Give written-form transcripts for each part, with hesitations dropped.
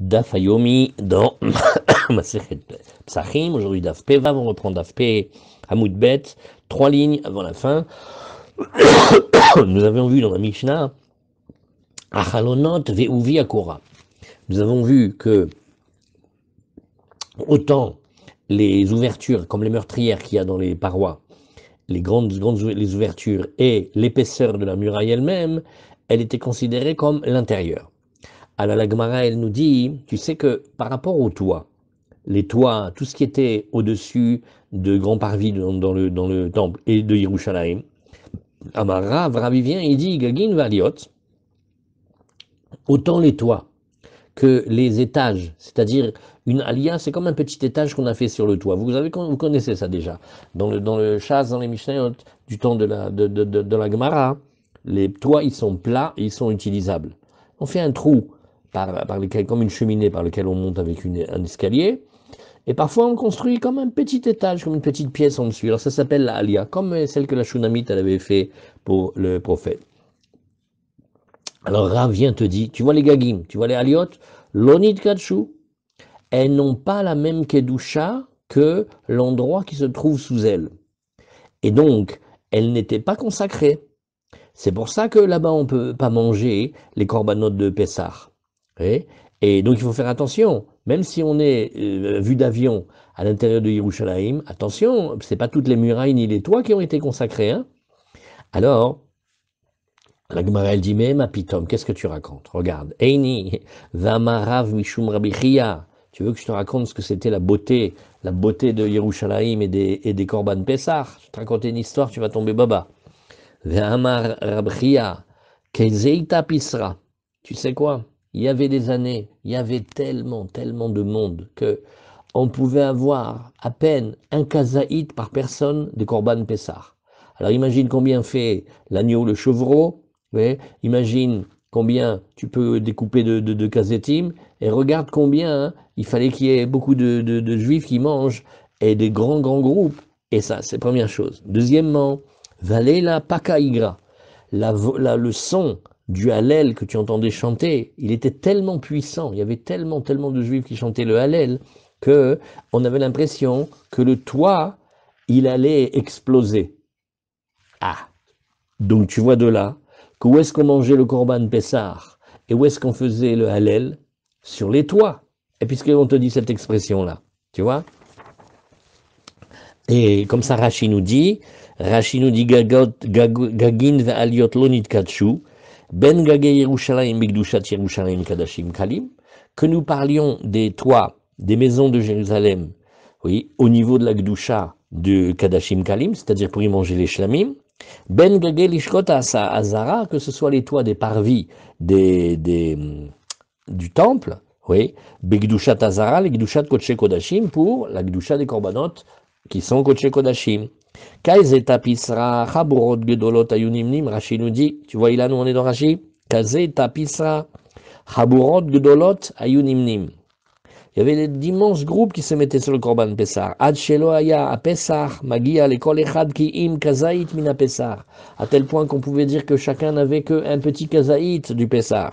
Daf Hayomi dans Masechet Psachim. Aujourd'hui Daf Pevav, on reprend Daf P Hamoud Bet, 3 lignes avant la fin. Nous avons vu dans la Mishnah Achalonot Ve'uvi Akora. Nous avons vu que autant les ouvertures, comme les meurtrières qu'il y a dans les parois, les les ouvertures et l'épaisseur de la muraille elle-même, elle était considérée comme l'intérieur. Alors la Gemara, elle nous dit, tu sais que par rapport aux toits, les toits, tout ce qui était au-dessus de grands parvis dans le temple et de Yerushalayim, Amara, Ravi vient et dit, Gagin Valiot, autant les toits que les étages, c'est-à-dire une alia, c'est comme un petit étage qu'on a fait sur le toit. Vous connaissez ça déjà. Dans le Shas, dans les Mishnayot, du temps de la Gemara, les toits, ils sont plats et ils sont utilisables. On fait un trou par lequel, comme une cheminée par lequel on monte avec un escalier, et parfois on construit comme un petit étage, comme une petite pièce en dessus. Alors ça s'appelle la alia, comme celle que la Shunamite elle avait fait pour le prophète. Alors Rav vient te dire, tu vois les gagim, tu vois les aliot, l'onit katshu, elles n'ont pas la même kedusha que l'endroit qui se trouve sous elles. Et donc, elles n'étaient pas consacrées. C'est pour ça que là-bas, on ne peut pas manger les corbanotes de Pessah. Et donc, il faut faire attention. Même si on est vu d'avion à l'intérieur de Yerushalayim, attention, ce n'est pas toutes les murailles ni les toits qui ont été consacrés. Hein. Alors, la Gemara, elle dit, mais ma pitom, qu'est-ce que tu racontes? Regarde. Eini, vamarav mishum Rabbi Chia. Tu veux que je te raconte ce que c'était la beauté de Yerushalayim et des Korban Pessah? Je te raconte une histoire, tu vas tomber baba. Ve'amar Rabbi Chia, kezeita pisra. Tu sais quoi? Il y avait des années, il y avait tellement de monde que on pouvait avoir à peine un kazaït par personne de Korban Pessah. Alors imagine combien fait l'agneau, le chevreau. Ouais, imagine combien tu peux découper de kazetim et regarde combien il fallait qu'il y ait beaucoup de juifs qui mangent et des grands groupes. Et ça, c'est première chose. Deuxièmement, valela pakaïgra, le son du Hallel que tu entendais chanter, il était tellement puissant, il y avait tellement de juifs qui chantaient le Hallel que on avait l'impression que le toit, il allait exploser. Ah, donc tu vois de là que où est-ce qu'on mangeait le Korban Pessah et où est-ce qu'on faisait le Hallel? Sur les toits. Et puisqu'on te dit cette expression-là, tu vois? Et comme ça Rashi nous dit Gagin ve'aliot lo nitkatshu, ben gagé Yerushalayim bigdushat Yerushalayim kadashim kalim, que nous parlions des toits, des maisons de Jérusalem, oui, au niveau de la gdusha de kadashim kalim, c'est-à-dire pour y manger les shlamim, ben gagé lishkot azara, que ce soit les toits des parvis du temple, oui, bigdushat azara, les gdushat kodesh kodashim, pour la gdusha des korbanot, qui sont Kodesh Kodashim. Kaizeta pisra chaburot gedolot ayunimnim, Rashi nous dit, tu vois, là, nous on est dans Rashi, Kaizeta pisra chaburot gedolot ayunimnim. Il y avait d'immenses groupes qui se mettaient sur le Korban Pessah. Ad shelo aya a Pessah, magia lekol echad ki im kazait mina Pessah. À tel point qu'on pouvait dire que chacun n'avait qu'un petit kazaït du Pessah.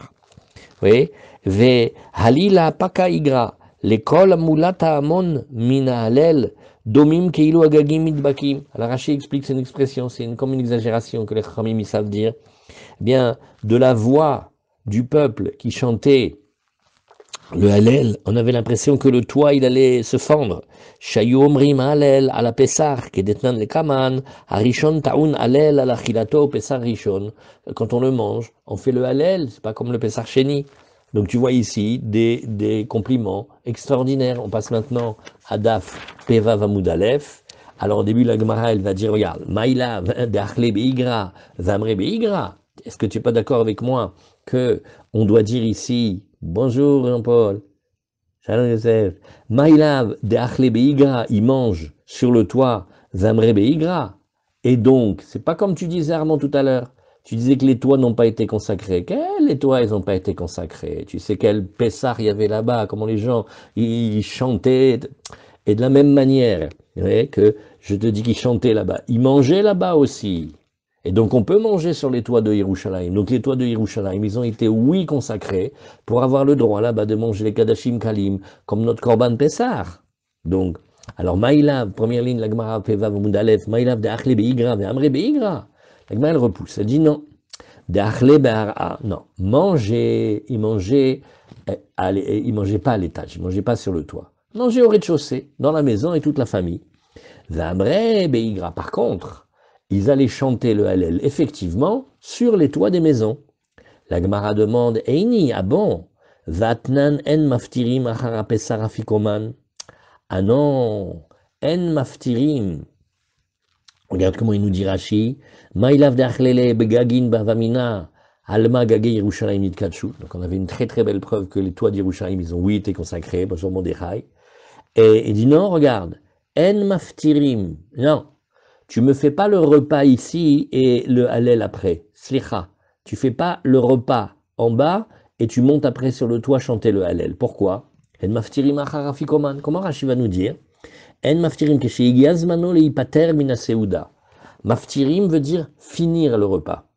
Oui. Ve halila paka igra, lekol mulata amon mina halel, domim keilu agagim mitbakim. Alors Rashi explique, c'est une expression, comme une exagération que les Chachamim ils savent dire. Eh bien, de la voix du peuple qui chantait le Hallel, on avait l'impression que le toit il allait se fendre. Shayu omrim Hallel ala Pesach kedetnan lekaman, harishon taun Hallel ala chilato Pesach rishon. Quand on le mange, on fait le Hallel, c'est pas comme le Pesach sheni. Donc tu vois ici des compliments extraordinaires. On passe maintenant à Daf Peva Vamoud Aleph. Alors au début la Gemara elle va dire regarde, Maïla d'Achle Beigra, Zamre Beigra. Est-ce que tu n'es pas d'accord avec moi que on doit dire ici bonjour Jean-Paul, Shalom Yosef, Maïlav d'Achle Beigra, il mange sur le toit Zamre Beigra. Et donc, c'est pas comme tu disais Armand tout à l'heure. Tu disais que les toits n'ont pas été consacrés. Les toits, ils n'ont pas été consacrés. Tu sais quel Pessah il y avait là-bas, comment les gens, ils chantaient. Et de la même manière que je te dis qu'ils chantaient là-bas, ils mangeaient là-bas aussi. Et donc on peut manger sur les toits de Yerushalayim. Donc les toits de Yerushalayim, ils ont été, oui, consacrés pour avoir le droit là-bas de manger les Kadashim Kalim, comme notre Korban Pessar. Donc, alors Maïlav, première ligne, la Gemara Pevav Mundalef, Maïlav de Achle Beigra, de Amre Beigra. La Gemara elle repousse, elle dit non. De Achle Be'ara, non. Manger, ils mangeaient pas à l'étage, ils mangeaient pas sur le toit. Manger au rez-de-chaussée, dans la maison et toute la famille. V'amre Beigra, par contre, ils allaient chanter le Hallel, effectivement, sur les toits des maisons. La Gemara demande, Eini, ah bon, Vatnan en maftirim achara pesar afikoman. Ah non, en maftirim. Regarde comment il nous dit Rashi. Maïlav d'achlele begagin bavamina. Alma gage Yerushalayim nitkatshu. Donc on avait une très très belle preuve que les toits d'Yerushalayim, ils ont oui été consacrés, bonjour Mordechai. Et il dit non, regarde, en maftirim. Non. Tu me fais pas le repas ici et le Hallel après. Slicha. Tu fais pas le repas en bas et tu montes après sur le toit chanter le Hallel. Pourquoi? En maftirim acharafikoman. Comment Rashi va nous dire? En maftirim kesheigazmano leipater mina seuda. Maftirim veut dire finir le repas.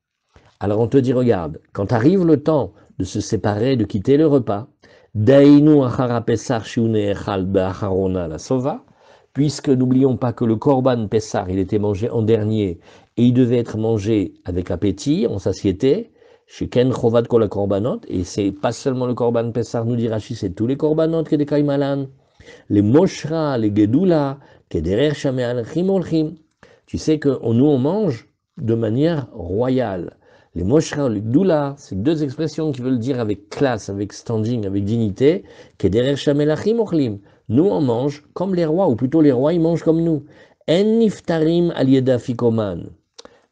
Alors on te dit, regarde, quand arrive le temps de se séparer, de quitter le repas, dainu achara pesar shiune echal be'acharona la sova, puisque n'oublions pas que le korban Pessar, il était mangé en dernier, et il devait être mangé avec appétit, en satiété, chez Ken Chovat Kol Korbanot, et c'est pas seulement le korban Pessar, nous dit Rashi, c'est tous les korbanot qui des Malan, les Moshra, les Gedula, Kederer Shameh Alchim Olchim. Tu sais que nous on mange de manière royale. Les Moshra, les Gedula, c'est deux expressions qui veulent dire avec classe, avec standing, avec dignité, Kederer Shameh Alchim Olchim. Nous, on mange comme les rois, ou plutôt les rois, ils mangent comme nous. En niftarim alieda fikoman.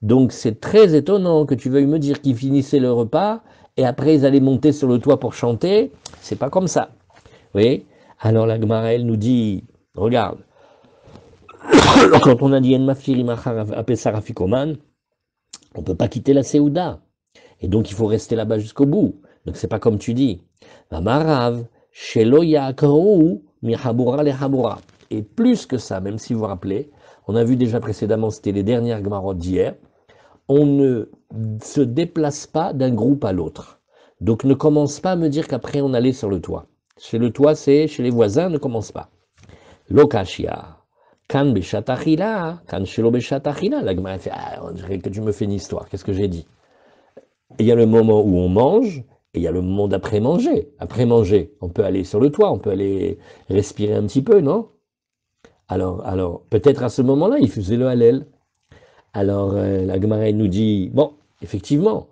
Donc c'est très étonnant que tu veuilles me dire qu'ils finissaient le repas, et après ils allaient monter sur le toit pour chanter. C'est pas comme ça. Oui. Alors la Gemara, elle nous dit, regarde, quand on a dit en maftirim apesar afikoman, on peut pas quitter la Séouda. Et donc il faut rester là-bas jusqu'au bout. Donc c'est pas comme tu dis. Marav, shelo yakrou, mihabura le habura. Et plus que ça, même si vous vous rappelez, on a vu déjà précédemment, c'était les dernières Gemarotes d'hier, on ne se déplace pas d'un groupe à l'autre. Donc ne commence pas à me dire qu'après on allait sur le toit. Chez le toit, c'est chez les voisins, ne commence pas. Lokashia, kan beshatachila, kan shelo beshatachila. La Gemara fait, on dirait que tu me fais une histoire, qu'est-ce que j'ai dit? Il y a le moment où on mange, et il y a le moment d'après manger. Après manger, on peut aller sur le toit, on peut aller respirer un petit peu, non? Alors peut-être à ce moment-là, il faisait le Hallel. Alors la Gemara nous dit, bon, effectivement,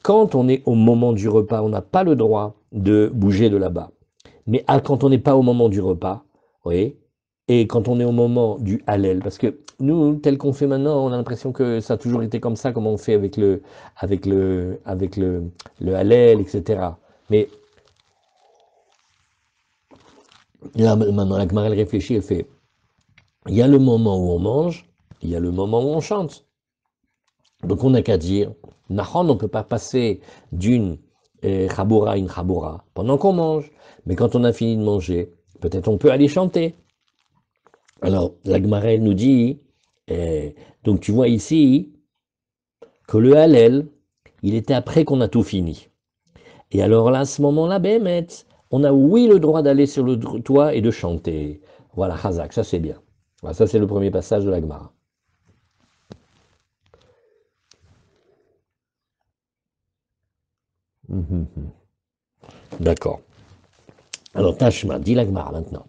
quand on est au moment du repas, on n'a pas le droit de bouger de là-bas. Mais quand on n'est pas au moment du repas, vous voyez, et quand on est au moment du Hallel, parce que nous, tel qu'on fait maintenant, on a l'impression que ça a toujours été comme ça, comme on fait avec le Hallel, etc. Mais là, maintenant, la Gemara, elle réfléchit, elle fait, il y a le moment où on mange, il y a le moment où on chante. Donc on n'a qu'à dire, Nahon, on ne peut pas passer d'une chaboura à une chaboura pendant qu'on mange. Mais quand on a fini de manger, peut-être on peut aller chanter. Alors, la Gemara nous dit, donc tu vois ici, que le Hallel, il était après qu'on a tout fini. Et alors là, à ce moment-là, Béhémet, on a oui le droit d'aller sur le toit et de chanter. Voilà, Chazak, ça c'est bien. Voilà, ça c'est le premier passage de la Gemara. D'accord. Alors, Tashma, dis la Gemara maintenant.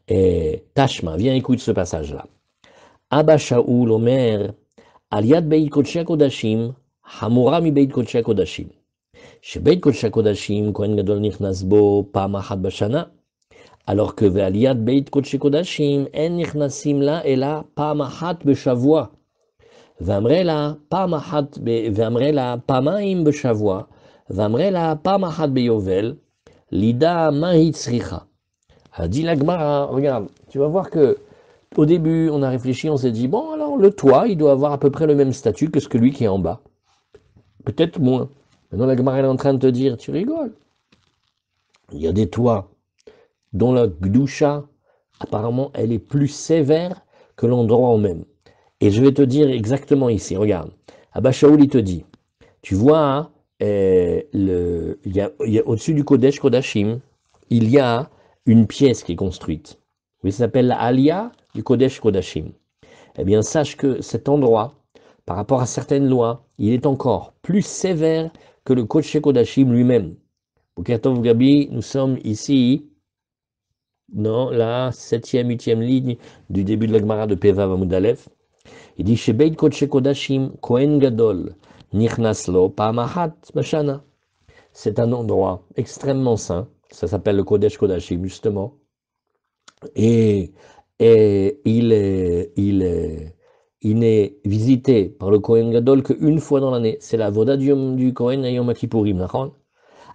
Et Tashma, viens écoute ce passage-là. Abba Shaoul Omer, Aliad Beit Kodshei Kodashim, Hamura mi Beit Kodshei Kodashim. שבית קודשי הקודשים, כהן גדול נכנס בו פעם אחת בשנה, alors que ועליית בית קודשי קודשים, אין נכנסים לה אלא פעם אחת בשבוע. ואמרה לה פעמיים בשבוע, ואמרה לה פעם אחת ביובל, לידה מה היא צריכה. Alors dit la Gemara, regarde, tu vas voir que au début on a réfléchi, on s'est dit, bon alors le toit il doit avoir à peu près le même statut que celui qui est en bas. Peut-être moins. Maintenant, la Gemara est en train de te dire, tu rigoles. Il y a des toits dont la Gdusha, apparemment, elle est plus sévère que l'endroit au même. Et je vais te dire exactement ici, regarde. Ah bah Shaoul, il te dit, tu vois, hein, il y a au-dessus du Kodesh Kodashim, il y a une pièce qui est construite. Oui, ça s'appelle la Alia du Kodesh Kodashim. Eh bien, sache que cet endroit, par rapport à certaines lois, il est encore plus sévère que le Kodesh Kodashim lui-même. Boker Tov Gabi, nous sommes ici dans la 7e, 8e ligne du début de la Gemara de Pevav Amud Aleph. Il dit, chez Beit Kodesh Kodashim, Kohen Gadol, Nichnas Lo, Pa'amahat, Bashana. C'est un endroit extrêmement saint, ça s'appelle le Kodesh Kodashim, justement. Et, il n'est visité par le Kohen Gadol qu'une fois dans l'année. C'est la voda du Kohen à Yom Kippourim,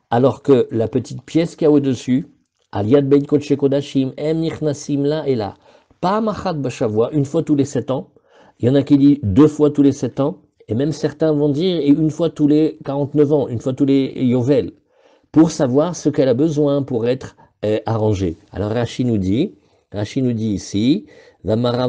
alors que la petite pièce qu'il y a au-dessus, Aliad Beit Kodesh Kodashim, Em Nichnasim là et là, pas Machat Bashavua, une fois tous les 7 ans. Il y en a qui disent 2 fois tous les 7 ans, et même certains vont dire et une fois tous les 49 ans, une fois tous les Yovel, pour savoir ce qu'elle a besoin pour être arrangée. Alors Rashi nous dit ici, Rashi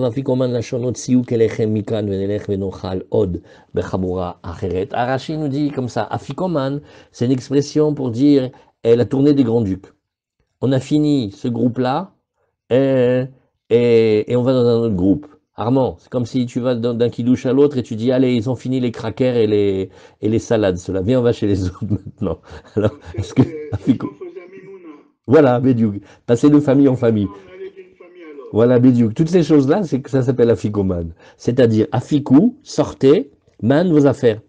nous dit comme ça, Afikoman, c'est une expression pour dire la tournée des grands-ducs. On a fini ce groupe-là et on va dans un autre groupe. Armand, c'est comme si tu vas d'un kidouche à l'autre et tu dis, allez, ils ont fini les crackers et les salades, cela. Viens, on va chez les autres maintenant. Alors, est-ce que... Voilà, Bédiouk. Passer de famille en famille. Voilà, Bédiouk. Toutes ces choses-là, c'est que ça s'appelle Afikoman. C'est-à-dire, Afikou, sortez, man vos affaires.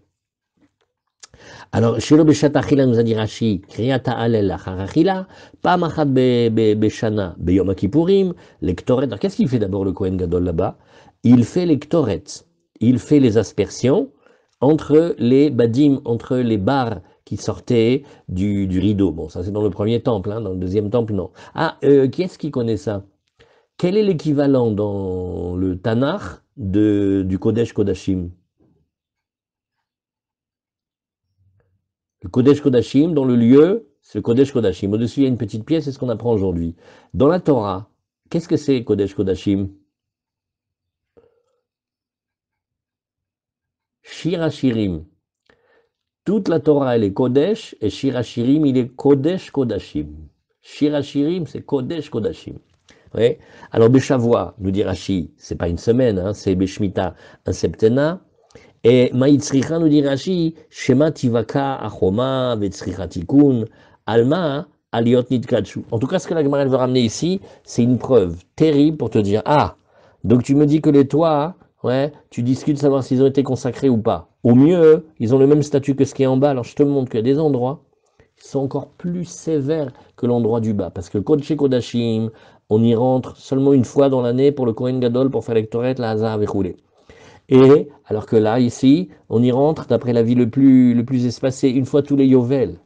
Alors, Shelo Beshat Achila nous a dit Rashi, Kriyata Alel Achar Achila, Pam Achat Beshana, Beyom Kippourim, les Ktoret. Alors, qu'est-ce qu'il fait d'abord le Kohen Gadol là-bas? Il fait les Ktoret. Il fait les aspersions entre les badim, entre les barres qui sortaient du rideau. Bon, ça c'est dans le premier temple, hein, dans le deuxième temple, non. Ah, qui est-ce qui connaît ça? Quel est l'équivalent dans le Tanakh du Kodesh Kodashim? Le Kodesh Kodashim, dans le lieu, c'est le Kodesh Kodashim. Au-dessus, il y a une petite pièce, c'est ce qu'on apprend aujourd'hui. Dans la Torah, qu'est-ce que c'est Kodesh Kodashim? Shir Hashirim. Toute la Torah, elle est Kodesh, et Shir Hashirim, il est Kodesh Kodashim. Shir Hashirim, c'est Kodesh Kodashim. Ouais. Alors, Beshavua, nous dit Rashi, c'est pas une semaine, hein, c'est Beshmita, un septennat. Et Maïtzricha nous dit Rashi, Shema Tivaka Achoma Vetzricha Tikun Alma Aliot Nitkachu. En tout cas, ce que la Gemara veut ramener ici, c'est une preuve terrible pour te dire, ah, donc tu me dis que les toits, ouais, tu discutes de savoir s'ils ont été consacrés ou pas. Au mieux, ils ont le même statut que ce qui est en bas. Alors je te montre qu'il y a des endroits qui sont encore plus sévères que l'endroit du bas. Parce que le Kodesh Kodashim, on y rentre seulement une fois dans l'année pour le Kohen Gadol, pour faire l'électorat, la Hazar et rouler. Et alors que là, ici, on y rentre, d'après la vie le plus espacé, une fois tous les Yovel,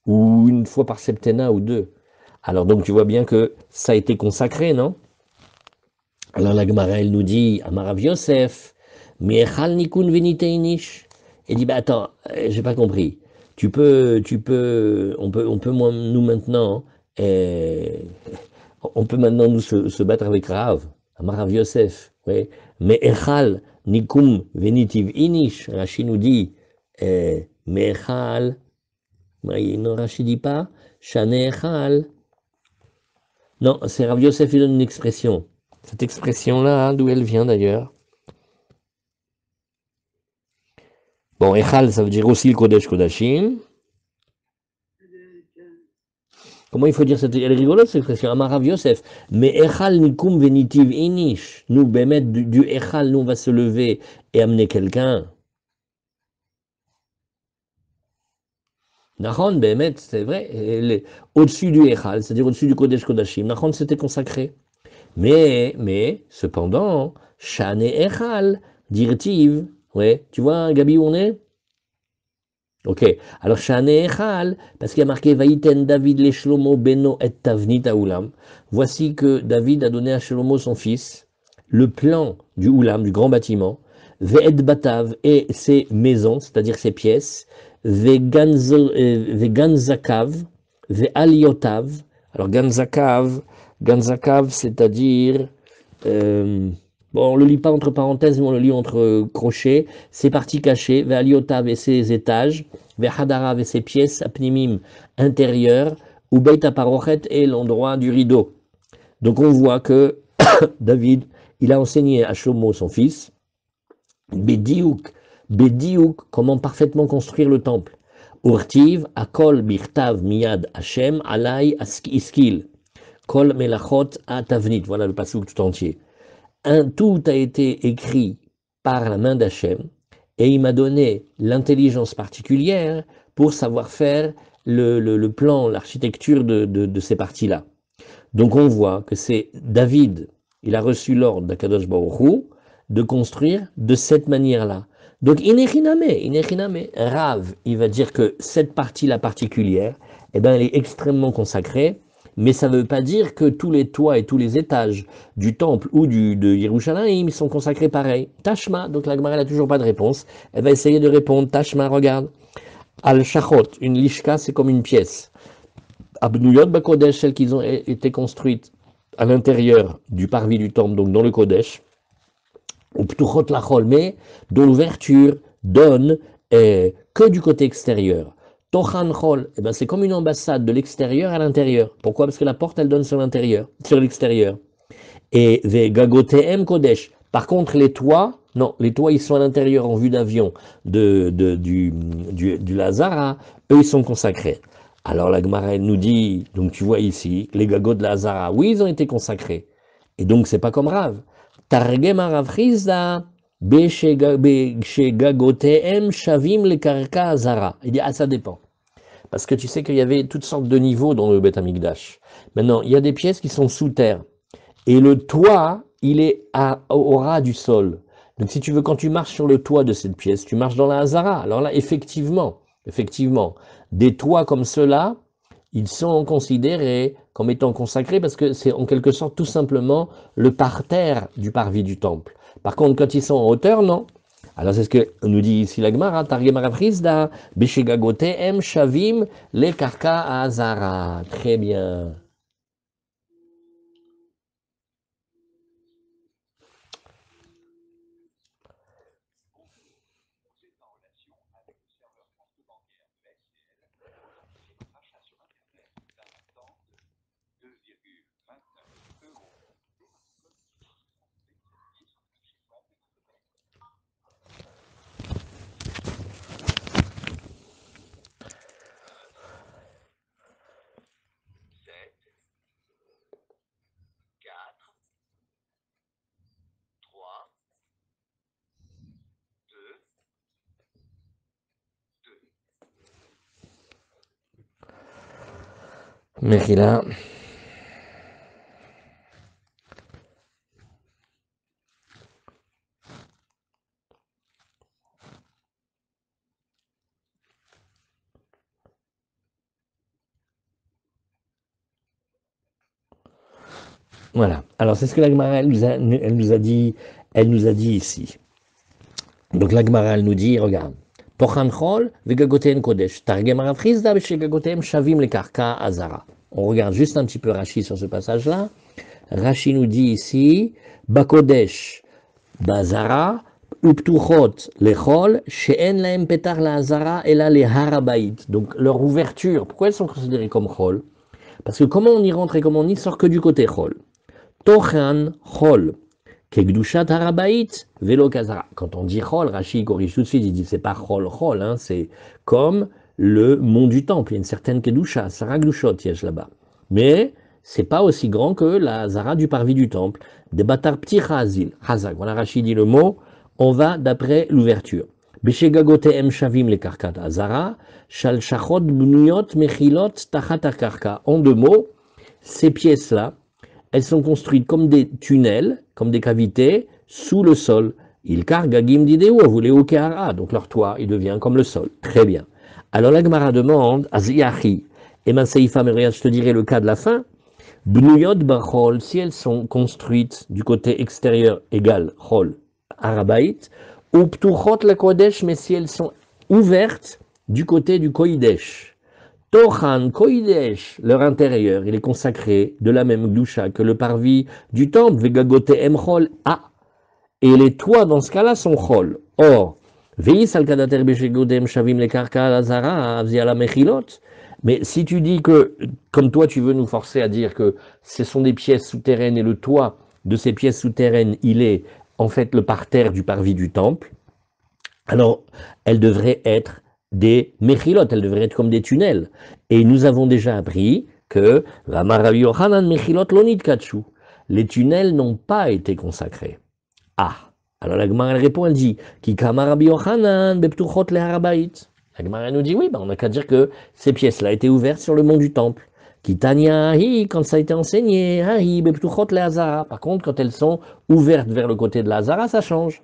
ou une fois par septennat ou 2. Alors donc tu vois bien que ça a été consacré, non? Alors la Gemara, elle nous dit, Amarav Yosef, Miechal Nikun Veniteinish. Elle dit, bah attends, j'ai pas compris. On peut nous maintenant, on peut maintenant nous se battre avec Rav, Amarav Yosef, oui. Mais Echal Nikum Venitiv Inish, Rashi nous dit, mais Echal, non, Rashi dit pas, Shane Echal. Non, c'est Rav Yosef, il donne une expression. Cette expression-là, hein, d'où elle vient d'ailleurs? Bon, Echal, ça veut dire aussi le Kodesh Kodashim. Comment il faut dire cette... Elle est rigolote cette expression, Amarav Yosef. Mais Echal Nikum Venitiv Inish. Nous, Bémet, du Echal, nous, on va se lever et amener quelqu'un. Nachon, Bémet, c'est vrai. Au-dessus du Echal, c'est-à-dire au-dessus du Kodesh Kodashim. Nachon, c'était consacré. Mais, cependant, Shane Echal, Dirtiv. Ouais, tu vois, Gabi, où on est? Ok, alors Shane Echal, parce qu'il y a marqué Vaïten David le Shlomo Beno et Tavnit Aoulam. Voici que David a donné à Shlomo son fils le plan du Oulam, du grand bâtiment, Ve'ed Batav et ses maisons, c'est-à-dire ses pièces, Ve'ganzakav, Ve'aliotav. Alors Ganzakav, c'est-à-dire, bon, Bon, on le lit pas entre parenthèses, mais on le lit entre crochets. Ces parties cachées, Ve'aliotav et ses étages, Ve'hadarav et ses pièces, Apnimim intérieures, ou Beit Aparochet et l'endroit du rideau. Donc on voit que David, il a enseigné à Shlomo, son fils, Bediouk, comment parfaitement construire le temple. Urtiv, Akol, Birtav, Miyad, Hashem, Alai, Iskil, Kol, Melachot, Atavnit. Voilà le passouk tout entier. Tout a été écrit par la main d'Hachem et il m'a donné l'intelligence particulière pour savoir faire le plan, l'architecture de ces parties-là. Donc on voit que c'est David, il a reçu l'ordre d'Akadosh Baruch Hu de construire de cette manière-là. Donc inechiname, Rav, il va dire que cette partie-là particulière, eh ben, elle est extrêmement consacrée, mais ça ne veut pas dire que tous les toits et tous les étages du temple ou de Yerushalayim sont consacrés pareil. Tashma, donc la Gemara n'a toujours pas de réponse, elle va essayer de répondre. Tashma, regarde. Al-Shachot, une lishka, c'est comme une pièce. Abnuyot Bakodesh, celles qui ont été construites à l'intérieur du parvis du temple, donc dans le Kodesh, ou Ptuchot Lachol, mais dont l'ouverture donne que du côté extérieur. Tochan Chol, eh ben c'est comme une ambassade de l'extérieur à l'intérieur. Pourquoi? Parce que la porte, elle donne sur l'intérieur, sur l'extérieur. Et Ve Gagoteem Kodesh. Par contre, les toits, non, les toits, ils sont à l'intérieur en vue d'avion du Lazara, eux, ils sont consacrés. Alors la Gemara, elle nous dit, donc tu vois ici, les gagots de Lazara, oui, ils ont été consacrés. Et donc, c'est pas comme Rav. Targem Rav Chizda, Gagoteem Shavim le Karka Azara. Il dit, ah, ça dépend. Parce que tu sais qu'il y avait toutes sortes de niveaux dans le Beth Amikdash. Maintenant, il y a des pièces qui sont sous terre. Et le toit, il est au ras du sol. Donc si tu veux, quand tu marches sur le toit de cette pièce, tu marches dans la Hazara. Alors là, effectivement, des toits comme ceux-là, ils sont considérés comme étant consacrés parce que c'est en quelque sorte tout simplement le parterre du parvis du temple. Par contre, quand ils sont en hauteur, non. Alors c'est ce que nous dit ici la Gemara, Targem Rav Chizda, Beshegagoteem Shavim le Karka Hazara. Très bien. Mechila. Voilà. Alors c'est ce que la Gemara elle nous a dit ici. Donc la Gemara elle nous dit, regarde, Tochan Chol vegagoten kodesh, Targem Rav Chizda beshegagotem shavim le karka azara. On regarde juste un petit peu Rashi sur ce passage-là. Rashi nous dit ici, Bakodesh, Bazara, Uptuchot, Lechol, She'en laem petar la azara et là les harabait. Donc leur ouverture, pourquoi elles sont considérées comme Chol? Parce que comment on y rentre et comment on y sort que du côté Chol. Tochan Chol, Kegdushat Harabait, Velo Kazara. Quand on dit Chol, Rashi corrige tout de suite, il dit c'est pas Chol Chol, hein, c'est comme le mont du temple, il y a une certaine Kedusha, Sarah Gdushot, yesh là-bas. Mais c'est pas aussi grand que la Zara du parvis du temple. Des Batar Pti Hazil, Hazak. Voilà, Rashi dit le mot, on va d'après l'ouverture. Beshegagoteem Shavim le Karkat Azara, Shal Shachot Bnuyot Mechilot Tachat Karka. En deux mots, ces pièces-là, elles sont construites comme des tunnels, comme des cavités, sous le sol. Il kargagim dideo, vous les okehara, donc leur toit, il devient comme le sol. Très bien. Alors la Gemara demande, Aziyachi, et ma Seifa, mais regarde, je te dirai le cas de la fin. Bnuyot bachol, si elles sont construites du côté extérieur égal, chol, arabait, ou ptuchot la kodesh, mais si elles sont ouvertes du côté du koidesh. Tochan Koidesh, leur intérieur, il est consacré de la même gdusha que le parvis du temple, Vegagote Emchol. Ah, Et les toits, dans ce cas-là, sont chol. Or, veis al kadater beshegodem shavim le karka lazara avzi ala mechilot. Mais si tu dis que, comme toi, tu veux nous forcer à dire que ce sont des pièces souterraines et le toit de ces pièces souterraines, il est en fait le parterre du parvis du temple, alors elles devraient être des mechilot, elles devraient être comme des tunnels. Et nous avons déjà appris que les tunnels n'ont pas été consacrés. Ah, alors la Gemara elle répond, elle dit Ki kama Rabbi Yochanan beptuchot le Harabait. La Gemara nous dit oui, on n'a qu'à dire que ces pièces-là étaient ouvertes sur le mont du temple. Ki tanya hi, quand ça a été enseigné, hi beptuchot le Hazara. Par contre, quand elles sont ouvertes vers le côté de la Hazara, ça change.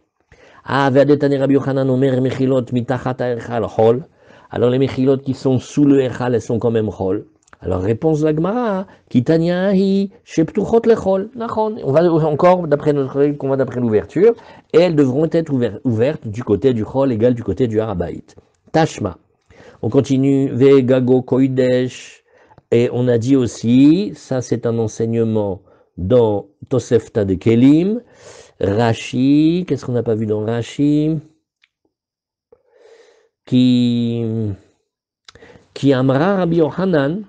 Ah, ve'adetani Rabbi Yochanan omer mechilot mitachat ha'echal chol. Alors les mechilot qui sont sous le echal, elles sont quand même chol. Alors réponse de la Gemara, Kitaniahi, Sheptuchot lechol. On va encore d'après notre règle qu'on va d'après l'ouverture, et elles devront être ouvertes du côté du chol égal du côté du Harabaït. Tashma. On continue, Vegago koidesh, et on a dit aussi, ça c'est un enseignement dans Tosefta de Kelim, Rashi, qu'est-ce qu'on n'a pas vu dans Rashi? Qui amra Rabbi Yochanan,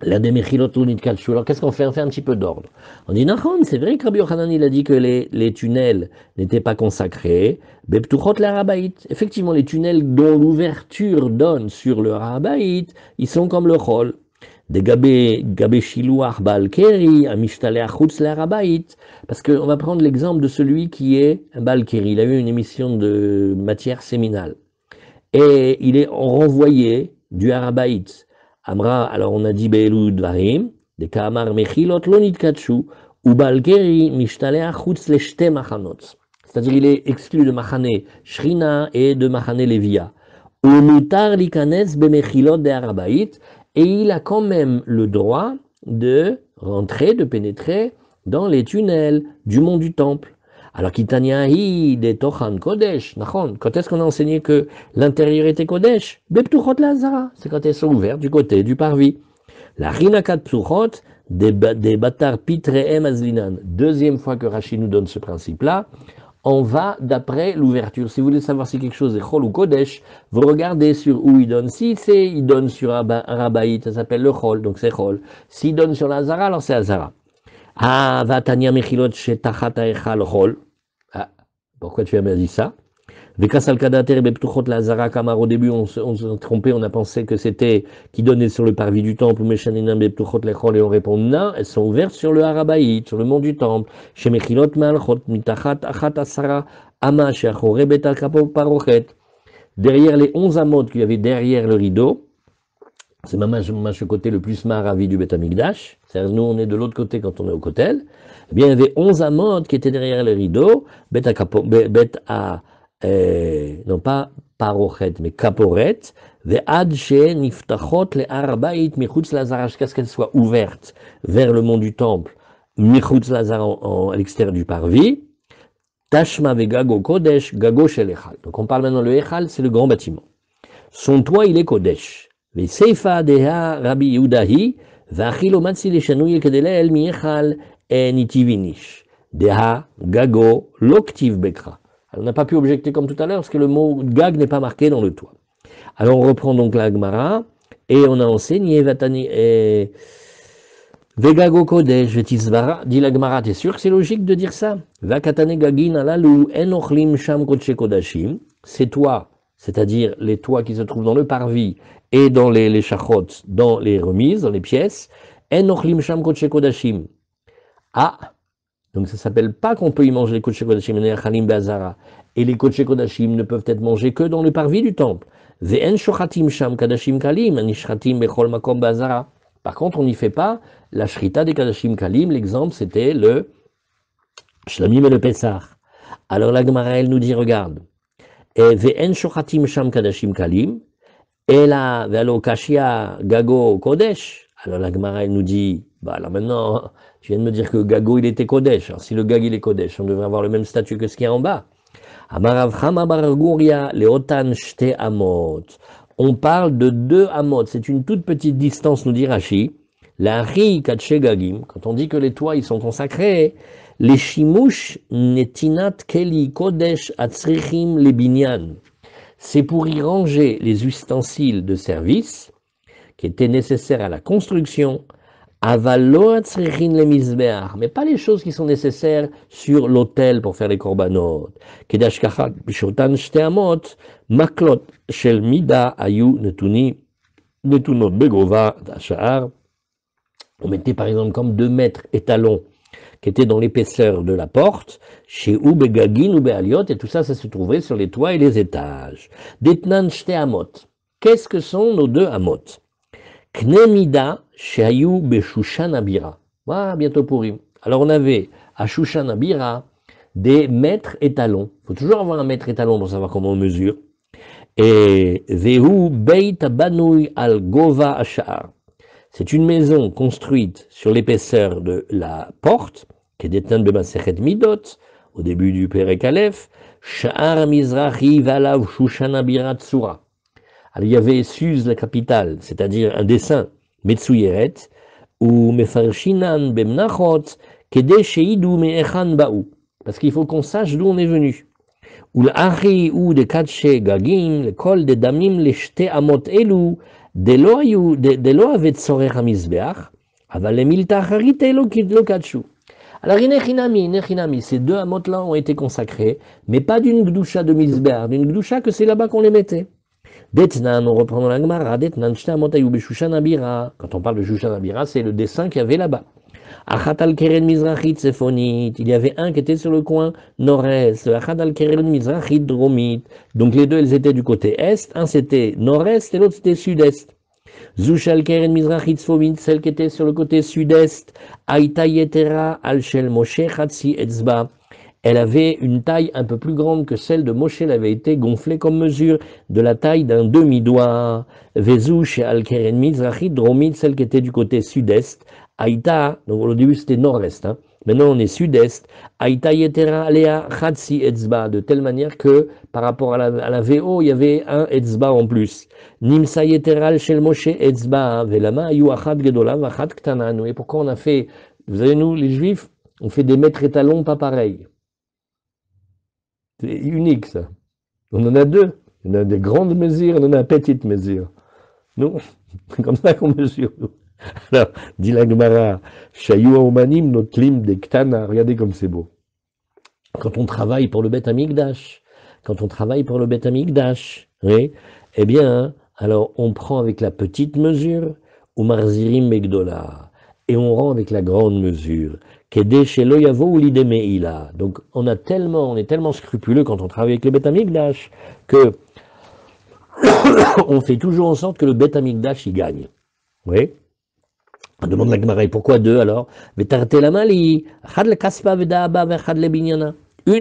la de Mechilot Lunit Kalchou. Alors qu'est-ce qu'on fait? On fait un petit peu d'ordre. On dit, Nachon, c'est vrai que Rabbi Yochanan, il a dit que les tunnels n'étaient pas consacrés. Beptuchot le Harabaït. Effectivement, les tunnels dont l'ouverture donne sur le Harabaït, ils sont comme le Chol. Des Gabé Shilouach Balkeri, Amishtale Achutz le Harabaït. Parce qu'on va prendre l'exemple de celui qui est un Balkeri. Il a eu une émission de matière séminale. Et il est renvoyé du Harabaït. Amra, alors on a dit Be'elu Dvarim, de Kamar Mechilot Lonit Katshu, ou Balkeri Mishtale Achutz le Shte Machanot. C'est-à-dire il est exclu de Machane Shrina et de Machane Levia. Ou Mutar Likanes Bemechilot de Harabaït, et il a quand même le droit de rentrer, de pénétrer dans les tunnels du mont du temple. Alors, Kitaniahi de Tochan Kodesh, Nachon, quand est-ce qu'on a enseigné que l'intérieur était Kodesh? Beptuchot Lazara, c'est quand elles sont ouvertes du côté du parvis. La Rinakat Ptuchot, des Batar Pitreem Azlinan. Deuxième fois que Rashi nous donne ce principe-là, on va d'après l'ouverture. Si vous voulez savoir si quelque chose est Chol ou Kodesh, vous regardez sur où il donne. Si il donne sur Arabaït, ça s'appelle le Chol, donc c'est Chol. S'il donne sur la Hazara, alors c'est Hazara. Ah, Vatania Mechilot Shetachat Echal Chol. Ah, pourquoi tu as bien dit ça? Vekasal Kadater Beptuchot Lazara Kamar. Au début, on s'est trompé, on a pensé que c'était qui donnait sur le parvis du temple, Meshaninam Beptuchot Lechol, et on répond non, elles sont ouvertes sur le Harabaït, sur le mont du temple. Chez Mechilot Malchot Mitachat Achat Asara Ama Sheachore Betal Kapo Parochet. Derrière les 11 amot qu'il y avait derrière le rideau, c'est le côté le plus maravi du Beth Amikdash. C'est-à-dire, nous, on est de l'autre côté quand on est au Kotel. Eh bien, il y avait 11 amotes qui étaient derrière le rideau. Non pas Parochet, mais Kaporet. Ve'ad she niftachot le Harabaït michutz lazara, jusqu'à ce qu'elles soient ouvertes vers le mont du temple, michutz lazara, à l'extérieur du parvis. Tashma vegago kodesh, gago shel echal. Donc, on parle maintenant le echal, c'est le grand bâtiment. Son toit, il est kodesh. Seifa deha Rabbi Yehudahi, va'achilo matzi leshanouye kedelel miechal nitivinish. Deha gago loktiv bekra. On n'a pas pu objecter comme tout à l'heure parce que le mot gag n'est pas marqué dans le toit. Alors on reprend donc la Gemara et on a enseigné Vatani Vegago kodesh vetisvara. Dit la Gemara, t'es sûr que c'est logique de dire ça? Vakatane gagin alalu enochlim sham kodesh kodashim. C'est toi, c'est-à-dire les toits qui se trouvent dans le parvis et dans les chachot, dans les remises, dans les pièces, enochlim sham kodesh kodashim. Ah, donc ça s'appelle pas qu'on peut y manger les kodesh kodashim ne'achalim be'azara. Et les kodesh kodashim ne peuvent être mangés que dans le parvis du temple. Ve'en shochatim sham kadashim kalim anishchatim bechol makom be'azara. Par contre, on n'y fait pas la shrita des kadashim kalim. L'exemple, c'était le shlamim et le pessah. Alors la Gemara, elle nous dit, regarde, ve'en shochatim sham kadashim kalim. Et là, ve'alo kashia gago kodesh. Alors la Gemara, elle nous dit, bah alors maintenant, tu viens de me dire que gago, il était kodesh. Alors si le gag, il est kodesh, on devrait avoir le même statut que ce qu'il y a en bas. Amarav chama barguria leotan shte amot. On parle de 2 amot. C'est une toute petite distance, nous dit Rashi. La ri katshe gagim. Quand on dit que les toits, ils sont consacrés, les shimush netinat keli kodesh atzrichim le binyan. C'est pour y ranger les ustensiles de service qui étaient nécessaires à la construction, avalo atzrichin le mizbeach, mais pas les choses qui sont nécessaires sur l'autel pour faire les korbanot. Kedash kachat bishotan shteamot, maklot shel mida ayu netunot begova d'ashar. On mettait par exemple comme 2 mètres étalons qui étaient dans l'épaisseur de la porte, chez Ubegagin, Ubealiot, et tout ça, ça se trouvait sur les toits et les étages. Detnan shte amot. Qu'est-ce que sont nos 2 amot? Knemida, shehayu beshushan abira. Voilà, bientôt Purim. Alors on avait à Shushan abira des mètres étalons. Il faut toujours avoir un mètre étalon pour savoir comment on mesure. Et vehu beit banui al gova ashar. C'est une maison construite sur l'épaisseur de la porte, qui est déteinte de Masechet Midot, au début du Perek Aleph, Sha'ar Mizrahi Valav Shushan Abira Tsura. Alors il y avait Suse, la capitale, c'est-à-dire un dessin, Metsuyeret, ou Mefarshinan Bemnachot, Kede Sheidu Me'echan Ba'u. Parce qu'il faut qu'on sache d'où on est venu. Ou l'Achi ou de Katshe Gagim, le Kol de Damim, les Shte Amot Elu, דלא avait צורך המזבח, אבל למילתא אחרית לא קדשו. Alors, Inechinami, ces 2 amotes-là ont été consacrés, mais pas d'une gdusha de mizbeach, d'une gdusha que c'est là-bas qu'on les mettait. Detnan, on reprend dans la Gemara, Detnan, shte amot ayu beshushan abira. Quand on parle de Shushan abira, c'est le dessin qu'il y avait là-bas. Achat al keren mizrachit sefonit, il y avait un qui était sur le coin nord-est, achat al keren mizrachit dromit. Donc les 2, elles étaient du côté est, un c'était nord-est et l'autre c'était sud-est. Zushal keren mizrachit sfomit, celle qui était sur le côté sud-est, aïta yetera al shel Moshe chatsi etzba. Elle avait une taille un peu plus grande que celle de Moshe, elle avait été gonflée comme mesure de la taille d'un demi-doigt. Vezu shel keren mizrachit dromit, celle qui était du côté sud-est. Aïta, donc au début c'était nord-est, hein. Maintenant on est sud-est. Aïta yetera alea chatsi etzba, de telle manière que par rapport à la VO, il y avait un etzba en plus. Nimsa yetera shel Moshe etzba, velama ayu achat gedola vachat ktana. Et pourquoi on a fait, vous savez nous les juifs, on fait des mètres étalons pas pareils. C'est unique ça. On en a 2. On a des grandes mesures, on en a des petites mesures. Nous, c'est comme ça qu'on mesure. Alors, dit la Gemara, Shayu Omanim, notre lim des Ktana, regardez comme c'est beau. Quand on travaille pour le Beth Amikdash, oui, eh bien, alors on prend avec la petite mesure, ou Marzirim Megdola, et on rend avec la grande mesure. Kede Shelo Yavo ou l'Idemeila. Donc, on est tellement scrupuleux quand on travaille avec le Beth Amikdash, que on fait toujours en sorte que le Beth Amikdash y gagne. Oui. On demande la Gemara, pourquoi 2 alors? Une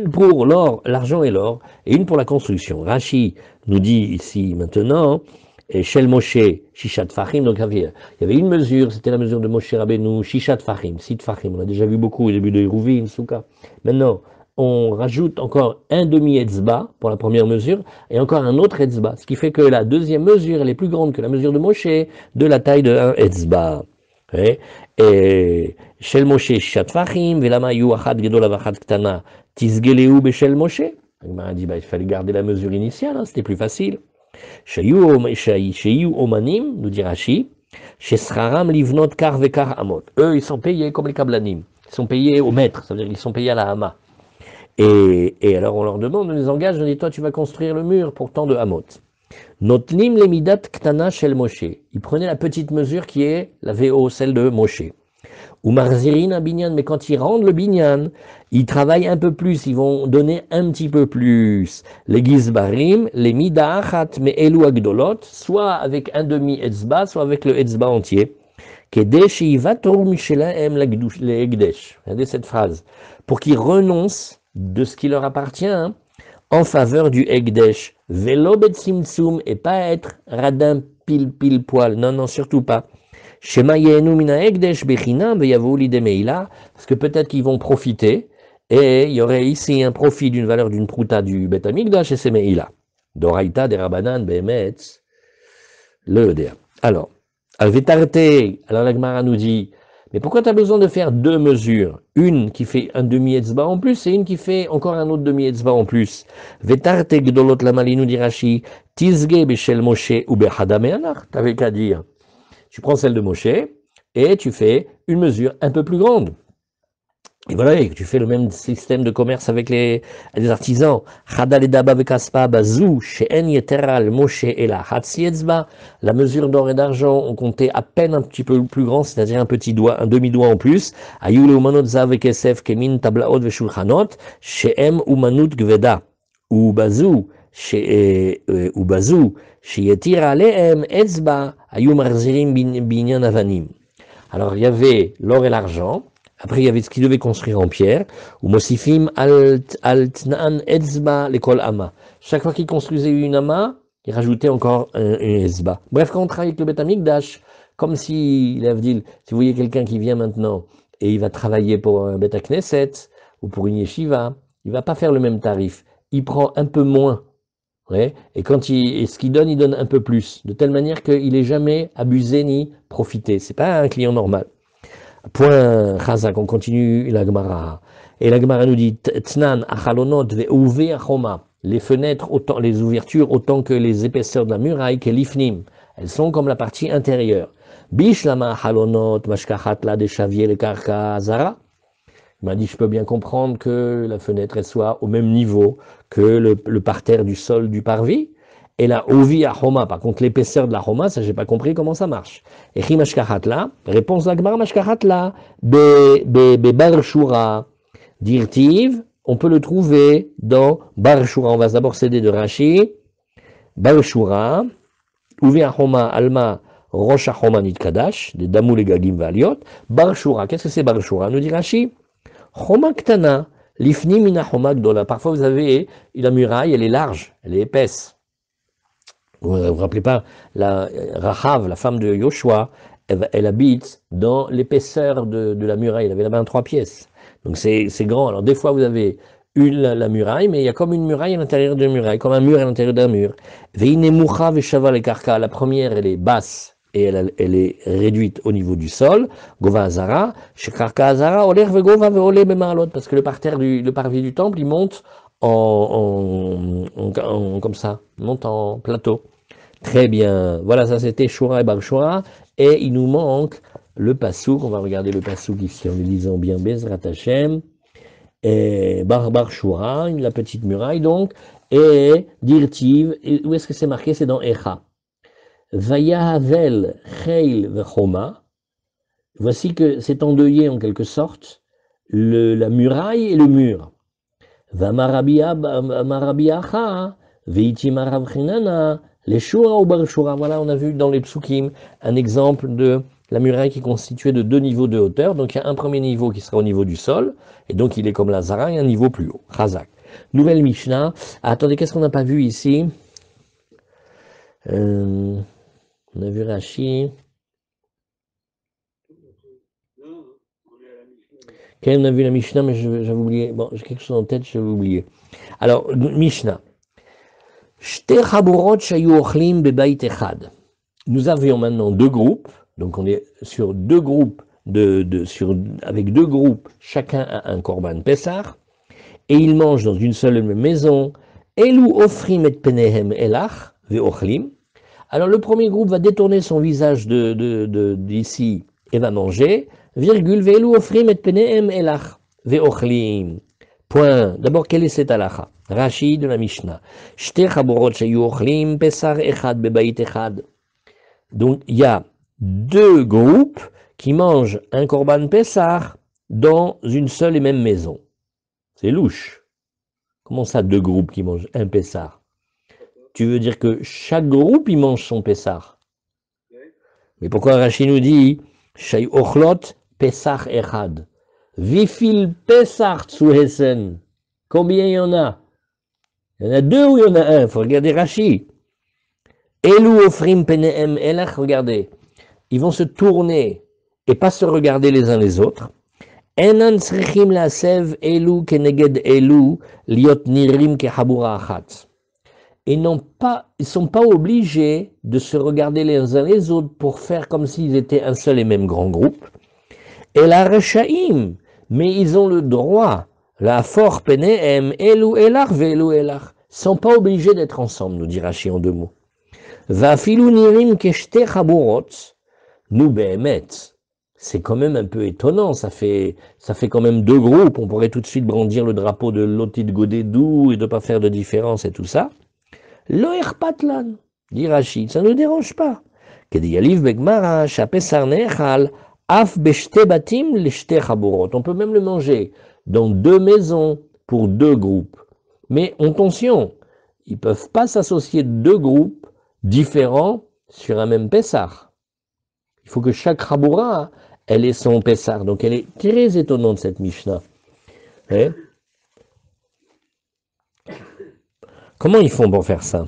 pour l'or, l'argent et l'or, et une pour la construction. Rashi nous dit ici maintenant, et Shel Moshe, Shishat Fachim, donc il y avait une mesure, c'était la mesure de Moshe Rabbeinu, Shishat Fachim, Sid Fachim, on a déjà vu beaucoup au début de Hérouvim, Souka. Maintenant, on rajoute encore un demi-etzba pour la première mesure, et encore un autre etzba, ce qui fait que la deuxième mesure, elle est plus grande que la mesure de Moshe, de la taille de un etzba. Et Shel Moshe Shishat Fachim, Velama Yu Achat Gedola Vachat Ktana, Tisgeleu Beshel Moshe. Il m'a dit, il fallait garder la mesure initiale, hein, c'était plus facile. Sheyu Omanim, nous dit Rashi, Shesraram Livnot Kar Vekar Amot. Eux, ils sont payés comme les Kablanim. Ils sont payés au mètre, ça veut dire qu'ils sont payés à la Hama. Et alors on leur demande, on les engage, on dit, toi tu vas construire le mur pour tant de Hamot. Notlim lemidat ktana shel Moshe. Ils prenaient la petite mesure qui est la VO, celle de Moshe. Ou marzirin un binyan, mais quand ils rendent le binyan, ils travaillent un peu plus, ils vont donner un petit peu plus. Les gizbarim, les mida achat, mais elu agdolot, soit avec un demi etzba, soit avec le etzba entier. Kedesh yivator mishelaem le egdesh. Regardez cette phrase. Pour qu'ils renoncent de ce qui leur appartient, hein, en faveur du Egdesh, velo betsimtsum, et pas être radin pile poil, non, surtout pas. Shema yehenu mina Egdesh bechinam veyavo lidemeila, parce que peut-être qu'ils vont profiter, et il y aurait ici un profit d'une valeur d'une prouta du Bet Amikdash, et c'est meila. Doraita de Rabanan behemetz, le EDA. Alors, Alvetarte, alors la Gemara nous dit, Mais pourquoi tu as besoin de faire deux mesures? Une qui fait un demi-etzba en plus et une qui fait encore un autre demi-etzba en plus. Vetarte gdolot lamalinu dit Rashi, tizge beshel Moshe ou behadame anar. T'avais qu'à dire. Tu prends celle de Moshe et tu fais une mesure un peu plus grande. Et voilà, et tu fais le même système de commerce avec les artisans. La mesure d'or et d'argent, on comptait à peine un petit peu plus grand, c'est-à-dire un petit doigt, un demi-doigt en plus. Alors il y avait l'or et l'argent. Après, il y avait ce qu'ils devaient construire en pierre. Ou Mosifim altnan etzba l'école ama. Chaque fois qu'ils construisaient une ama, ils rajoutaient encore un etzba. Bref, quand on travaille avec le Beth Amikdash, comme si, si vous voyez quelqu'un qui vient maintenant et il va travailler pour un Beth Knesset ou pour une yeshiva, il va pas faire le même tarif. Il prend un peu moins. Ouais, et ce qu'il donne, il donne un peu plus. De telle manière qu'il n'est jamais abusé ni profité. C'est pas un client normal. Point Chazak, on continue la Gemara. Et la Gemara nous dit Tnan achalonot ve'uve achoma. Les fenêtres, autant, les ouvertures, autant que les épaisseurs de la muraille, que l'ifnim. Elles sont comme la partie intérieure. Bishlama achalonot mashkachat la deshavier le karka zara. Il m'a dit je peux bien comprendre que la fenêtre elle soit au même niveau que le parterre du sol du parvis. Et la ovi à Homa, par contre l'épaisseur de la Homa, ça j'ai pas compris comment ça marche. Et chi mashkachatla, réponse de la Gemara mashkachatla, be barshura, dirtiv, on peut le trouver dans barshura. On va d'abord céder de Rashi, barshura, ovi à Homa, alma, rosh à Homa nitkadash, des damou les gagim valiot, barshura, qu'est-ce que c'est barshura? Nous dit Rashi, Homa ktana, lifni mina Homa gdola. Parfois vous avez la muraille, elle est large, elle est épaisse. Vous ne vous rappelez pas, Rahav, la femme de Yoshua, elle habite dans l'épaisseur de la muraille. Elle avait là-bas 3 pièces. Donc c'est grand. Alors des fois vous avez la muraille, mais il y a comme une muraille à l'intérieur d'une muraille, comme un mur à l'intérieur d'un mur. La première, elle est basse et elle est réduite au niveau du sol. Gova Azara, Shekarka Azara, Oler Vegova Veole Bemalot, parce que le parvis du temple, il monte comme ça, monte en plateau. Très bien. Voilà, ça c'était Shura et Bar Shura. Et il nous manque le Passouk. On va regarder le Passouk ici en le lisant bien. Bezrat Hashem. Et Bar Shura, la petite muraille donc. Et Dirtiv. Où est-ce que c'est marqué? C'est dans Echa. Vayahavel Cheil Vechoma. Voici que c'est endeuillé en quelque sorte la muraille et le mur. Vamarabiacha. Veiti Maravchinana. Les Shura ou Bar Shura, voilà, on a vu dans les psukim un exemple de la muraille qui est constituée de 2 niveaux de hauteur. Donc il y a un premier niveau qui sera au niveau du sol, et donc il est comme la Zara, et un niveau plus haut. Chazak. Nouvelle Mishnah. Ah, attendez, qu'est-ce qu'on n'a pas vu ici? On a vu Rashi. Okay, on a vu la Mishnah, mais j'avais oublié. Bon, j'ai quelque chose en tête, j'avais oublié. Alors, Mishnah. Nous avions maintenant 2 groupes, donc on est sur 2 groupes, avec 2 groupes, chacun a un korban Pessah, et ils mangent dans une seule maison. Alors le premier groupe va détourner son visage d'ici et va manger, virgule, point. D'abord, quelle est cette halakha? Rashi de la Mishnah. Donc, il y a 2 groupes qui mangent un korban Pessah dans une seule et même maison. C'est louche. Comment ça, 2 groupes qui mangent un Pessah? Tu veux dire que chaque groupe, il mange son Pessah? Mais pourquoi Rashi nous dit Shay ochlot Pessah echad? Vifil Pessah tsuhesen? Combien il y en a? Il y en a 2 ou il y en a 1? Il faut regarder Rashi. Elu ofrim penehem elach, regardez. Ils vont se tourner et pas se regarder les uns les autres. Enan tzrichim lasev elu keneged elu liot nirim kehabura achat. Ils ne sont pas obligés de se regarder les uns les autres pour faire comme s'ils étaient un seul et même grand groupe. Et la Rechaim, mais ils ont le droit, la for penehem, elu elach ve'elu elach, sont pas obligés d'être ensemble, nous dit Rashi en 2 mots. Vafilu nirim keshte chaburot, nous behemet. C'est quand même un peu étonnant, ça fait quand même 2 groupes, on pourrait tout de suite brandir le drapeau de Lotit Godedou et de pas faire de différence et tout ça. Lo erpatlan, dit Rashi, ça ne dérange pas. Kediyaliv begmara, shapesar nechal, af beshte batim leshte chaburot. On peut même le manger dans 2 maisons pour 2 groupes. Mais attention, ils ne peuvent pas s'associer 2 groupes différents sur un même Pessah. Il faut que chaque Chaboura, elle ait son Pessah. Donc elle est très étonnante cette Mishnah. Hein? Comment ils font pour faire ça?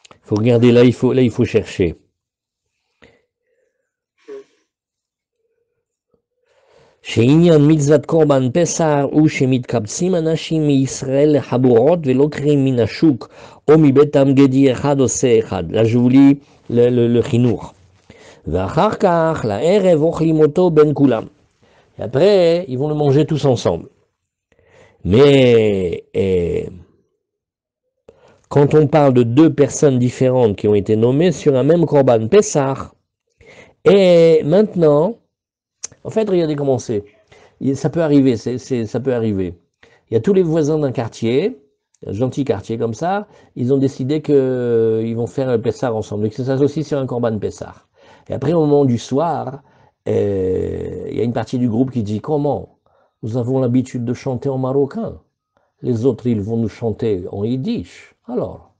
Il faut regarder, là il faut chercher. שעניין מצוות קורבן פסח הוא שמתקבצים אנשים מישראל לחבורות ולא קרים מן השוק או מבית המגדי אחד עושה אחד. Là je vous lis le חינוך. ואחר כך לערב אוכלים אותו בין כולם. Et après ils vont le manger tous ensemble. Mais quand on parle de 2 personnes différentes qui ont été nommées sur un même korban Pessah, et maintenant, en fait, regardez comment c'est. Ça peut arriver, ça peut arriver. Il y a tous les voisins d'un quartier, un gentil quartier comme ça, ils ont décidé qu'ils vont faire un Pessah ensemble, et que ça s'associe sur un korban Pessah. Et après, au moment du soir, il y a une partie du groupe qui dit « Comment? Nous avons l'habitude de chanter en marocain. Les autres, ils vont nous chanter en yiddish. Alors,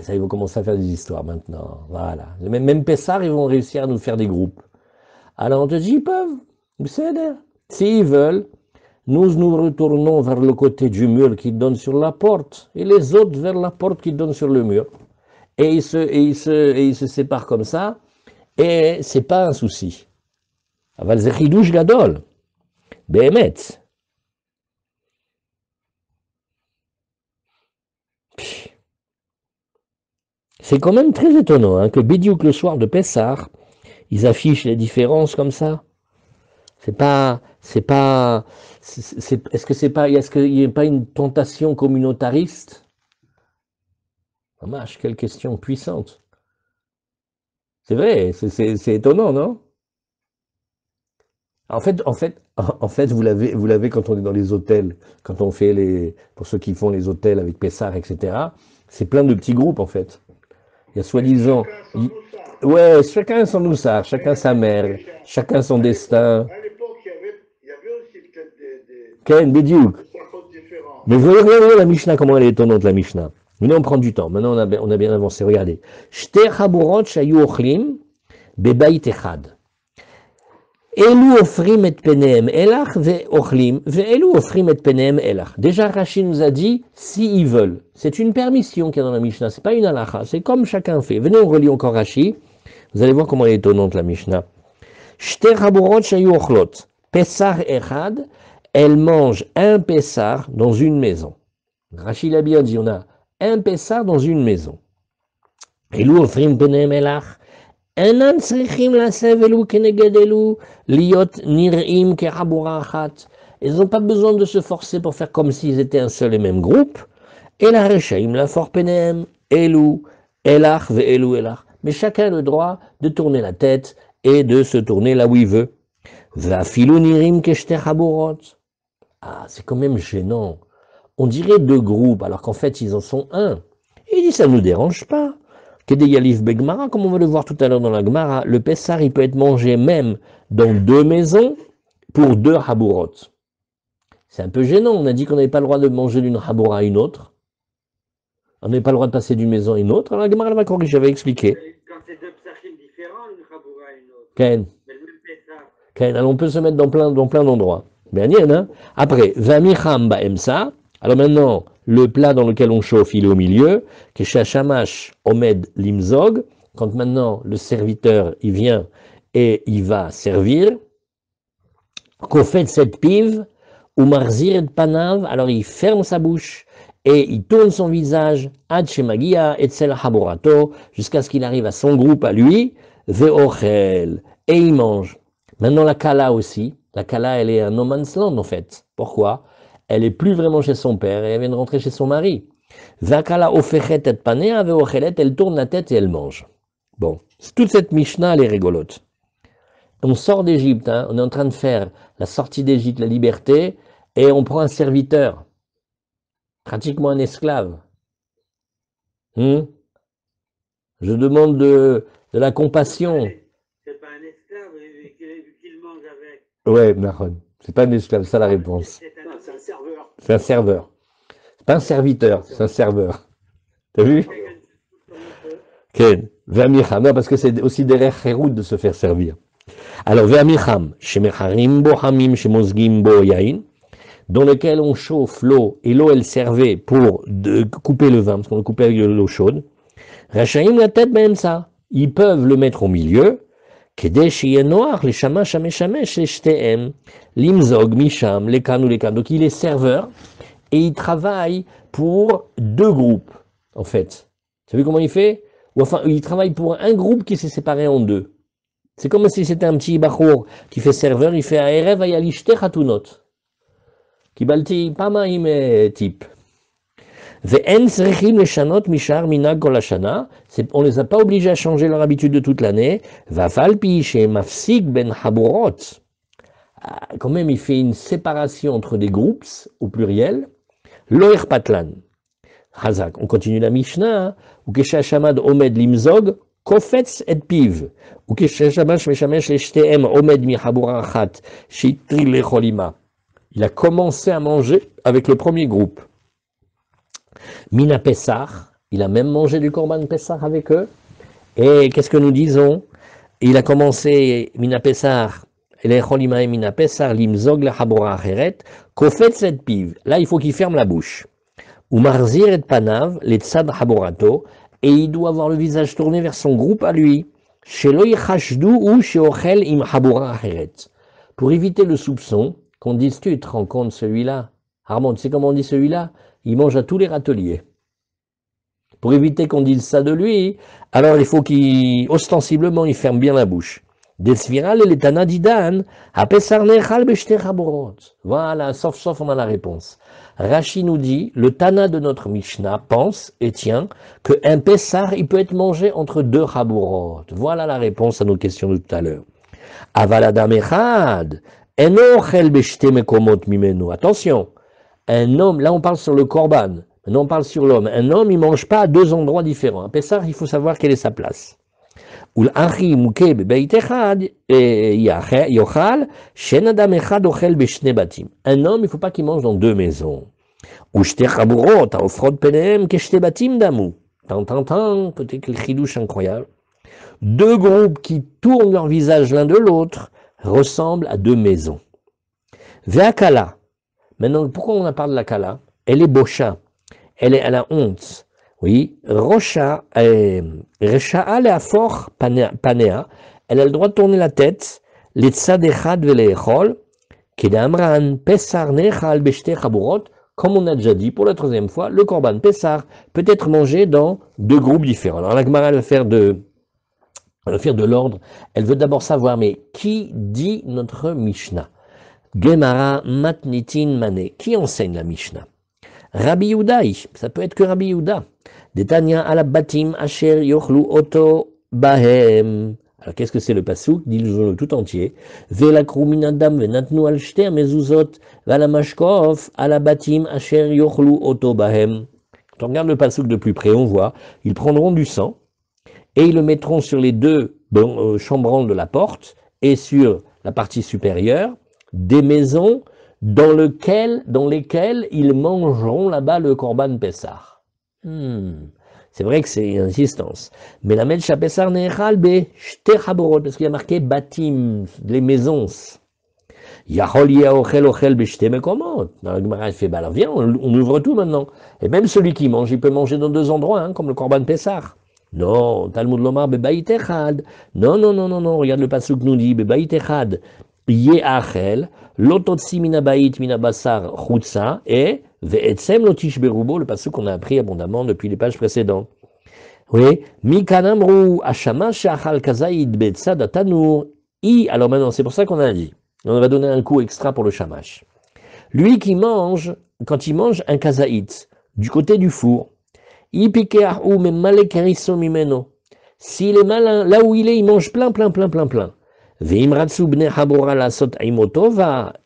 ça, ils vont commencer à faire des histoires maintenant. Voilà. Même Pessah, ils vont réussir à nous faire des groupes. Alors on te dit, ils peuvent. S'ils veulent, nous retournons vers le côté du mur qui donne sur la porte, et les autres vers la porte qui donne sur le mur. Et ils se séparent comme ça, et c'est pas un souci. Aval ze chidush gadol. Behemet. C'est quand même très étonnant hein, que Bidiouk le soir de Pessah, ils affichent les différences comme ça. Est-ce qu'il n'y a pas une tentation communautariste? Dommage, quelle question puissante. C'est vrai, c'est étonnant, non? En fait, vous l'avez quand on est dans les hôtels, quand on fait pour ceux qui font les hôtels avec Pessah, etc. C'est plein de petits groupes, en fait. Il y a soi-disant... Ouais, chacun son moussard, chacun sa mère, chacun son destin. À l'époque, il y avait aussi peut-être des Ken, Bidiouk. différents. Mais vous regardez la Mishnah, comment elle est étonnante, la Mishnah. Maintenant, on prend du temps. Maintenant, on a bien avancé. Regardez. Shte chaburot shayu ochlim bebayit echad. Elu ofrim et penehem elach ve'ochlim ve'elu ofrim et penehem elach. Déjà, Rashi nous a dit, si ils veulent. C'est une permission qu'il y a dans la Mishnah. C'est pas une halacha. C'est comme chacun fait. Venez, on relit encore Rashi. Vous allez voir comment elle est étonnante, la Mishnah. Shte chaburot shayu ochlot. Pesach echad. Elle mange un Pessah dans une maison. Rashi l'a bien dit, on a un Pessah dans une maison. Elu ofrim penehem elach. אינם צריכים להסב אלו כנגד אלו להיות נראים כחבורה אחת. Ils n'ont pas besoin de se forcer pour faire comme s'ils étaient un seul et même groupe. אלא רשאים להפוך פניהם אלו אלך ואלו אלך. Mais chacun a le droit de tourner la tête et de se tourner là où il veut. ואפילו נראים כשתי חבורות. Ah, c'est quand même gênant. On dirait 2 groupes alors qu'en fait ils en sont un. Et il dit ça ne nous dérange pas. Kedeyalif Begmara, comme on va le voir tout à l'heure dans la Gemara, le Pessar, il peut être mangé même dans 2 maisons pour 2 Haburot. C'est un peu gênant, on a dit qu'on n'avait pas le droit de manger d'une Habura à une autre. On n'avait pas le droit de passer d'une maison à une autre. Alors la Gemara va corriger, j'avais expliqué. Quand c'est 2 psachim différents, une Habura à une autre. Ken. Mais le même Pessah. Ken, alors on peut se mettre dans plein d'endroits. Bien, hein. Après, Vamicham Ba'emsa. Alors maintenant, le plat dans lequel on chauffe, il est au milieu. Keshashamash Omed Limzog. Quand maintenant le serviteur, il vient et il va servir. Kofet cette pive. Ou Marzir et Panav. Alors il ferme sa bouche et il tourne son visage. Ad Shemagia Etzel Haborato. Jusqu'à ce qu'il arrive à son groupe à lui. Ve'ochel. Et il mange. Maintenant, la Kala aussi. La Kala, elle est un no man's land, en fait. Pourquoi? Elle est plus vraiment chez son père et elle vient de rentrer chez son mari. Vakala ofechet et panea veochelet, elle tourne la tête et elle mange. Bon, toute cette Mishnah, elle est rigolote. On sort d'Égypte, hein, on est en train de faire la sortie d'Égypte, la liberté, et on prend un serviteur, pratiquement un esclave. Je demande de la compassion. C'est pas un esclave qu'il mange avec. Ouais, Nahon, c'est pas un esclave, c'est ça la réponse. C'est un serveur. C'est un serveur. C'est pas un serviteur, c'est un serveur. T'as vu? Ve'amicham, non, parce que c'est aussi derrière Héroud de se faire servir. Alors, Ve'amicham, shemecharim bo hamim shemozgim bo yain, dans lequel on chauffe l'eau, et l'eau elle servait pour couper le vin, parce qu'on le coupait avec de l'eau chaude. Rachaim la tête même ça. Ils peuvent le mettre au milieu. Kedé shiye noach, les shamash, shamesh, les shteem, limzog, misham, les kan ou les kan. Donc il est serveur, et il travaille pour deux groupes, en fait. Vous savez comment il fait? Ou enfin, il travaille pour un groupe qui s'est séparé en deux. C'est comme si c'était un petit bachour qui fait serveur, il fait aerev ayalishte chatunot. Kibalti pamaim type. Ve'en tzrichim leshanot mishar minag kol hashana. On les a pas obligés à changer leur habitude de toute l'année. Va'afal pi shemafsik ben haburot. Quand même, il fait une séparation entre des groupes, au pluriel. Lo patlan. Chazak. On continue la Mishnah. Ou kesha-shamad omed limzog, kofetz et piv. Ou kesha-shamash meshamesh leshtem omed mi habura achat, shitri lecholima. Il a commencé à manger avec le premier groupe. Mina Pessah, il a même mangé du Korban Pessah avec eux. Et qu'est-ce que nous disons? Il a commencé Mina Pessah, lecholima et Mina Pessah, limzog le habura acheret, kofetz et piv. Là, il faut qu'il ferme la bouche. Ou marzir et panav, les tzad haborato, et il doit avoir le visage tourné vers son groupe à lui. Shelo yichashdu ou sheochel im habura acheret. Pour éviter le soupçon, qu'on dise, tu te rends compte celui-là? Armand, tu sais comment on dit celui-là? Il mange à tous les râteliers. Pour éviter qu'on dise ça de lui, alors il faut ostensiblement, il ferme bien la bouche. Desviral et les tanadidan, apesar nechal beshte chaborot. Voilà, sauf on a la réponse. Rashi nous dit, le Tana de notre Mishnah pense et tient qu'un Pessar, il peut être mangé entre deux chaborot. Voilà la réponse à nos questions de tout à l'heure. Avaladam echad, enochel beshte mekomot mimenu. Attention, un homme, là on parle sur le korban, maintenant on parle sur l'homme. Un homme, il ne mange pas à deux endroits différents. Un Pessar, il faut savoir quelle est sa place. Un homme, il ne faut pas qu'il mange dans deux maisons. Peut-être le chidouche incroyable. Deux groupes qui tournent leur visage l'un de l'autre ressemblent à deux maisons. Ve'akala. Maintenant, pourquoi on parle de la kala? Elle est bocha. Elle a honte. Oui, Rocha, Resha'a le'afor panea, elle a le droit de tourner la tête, les tzadechad ve'le'echol, kedamran pesar nechal beshte chaburot, comme on a déjà dit pour la troisième fois, le korban pesar peut être mangé dans deux groupes différents. Alors la Gemara va faire de l'ordre, elle veut d'abord savoir, mais qui dit notre Mishnah? Gemara matnitin mane, qui enseigne la Mishnah? Rabbi Yehudaï, ça peut être que Rabbi Yehuda. Detania ala batim asher yochlu oto bahem. Alors qu'est-ce que c'est le pasouk? Dis-le tout entier. Velakru minadam venatnu al shter mezuzot vala mashkov ala batim asher yochlu oto bahem. Quand on regarde le pasouk de plus près, on voit, ils prendront du sang et ils le mettront sur les deux chambranles de la porte et sur la partie supérieure des maisons dans lesquelles ils mangeront là-bas le korban Pessah. C'est vrai que c'est une insistance. Mais la Melcha Pessah nechal be shte chaborot, parce qu'il y a marqué batim, les maisons. Yachol yaochel ochel be shte mekomot. Dans la Gemara, il fait, alors viens, on ouvre tout maintenant. Et même celui qui mange, il peut manger dans deux endroits, hein, comme le korban Pessah. Non, Talmud Lomar be baït echad. Non, regarde le pasuk nous dit, be baït echad. Yeachel, l'ototsi minabait minabasar chutza, et ve'etzem lotish berubo, le passage qu'on a appris abondamment depuis les pages précédentes. Oui, mikanamru ashama shachal kazaïd betzad atanur Alors maintenant, c'est pour ça qu'on a dit, on va donner un coup extra pour le shamash. Lui qui mange, quand il mange un kazaït, du côté du four, s'il est malin, là où il est, il mange plein.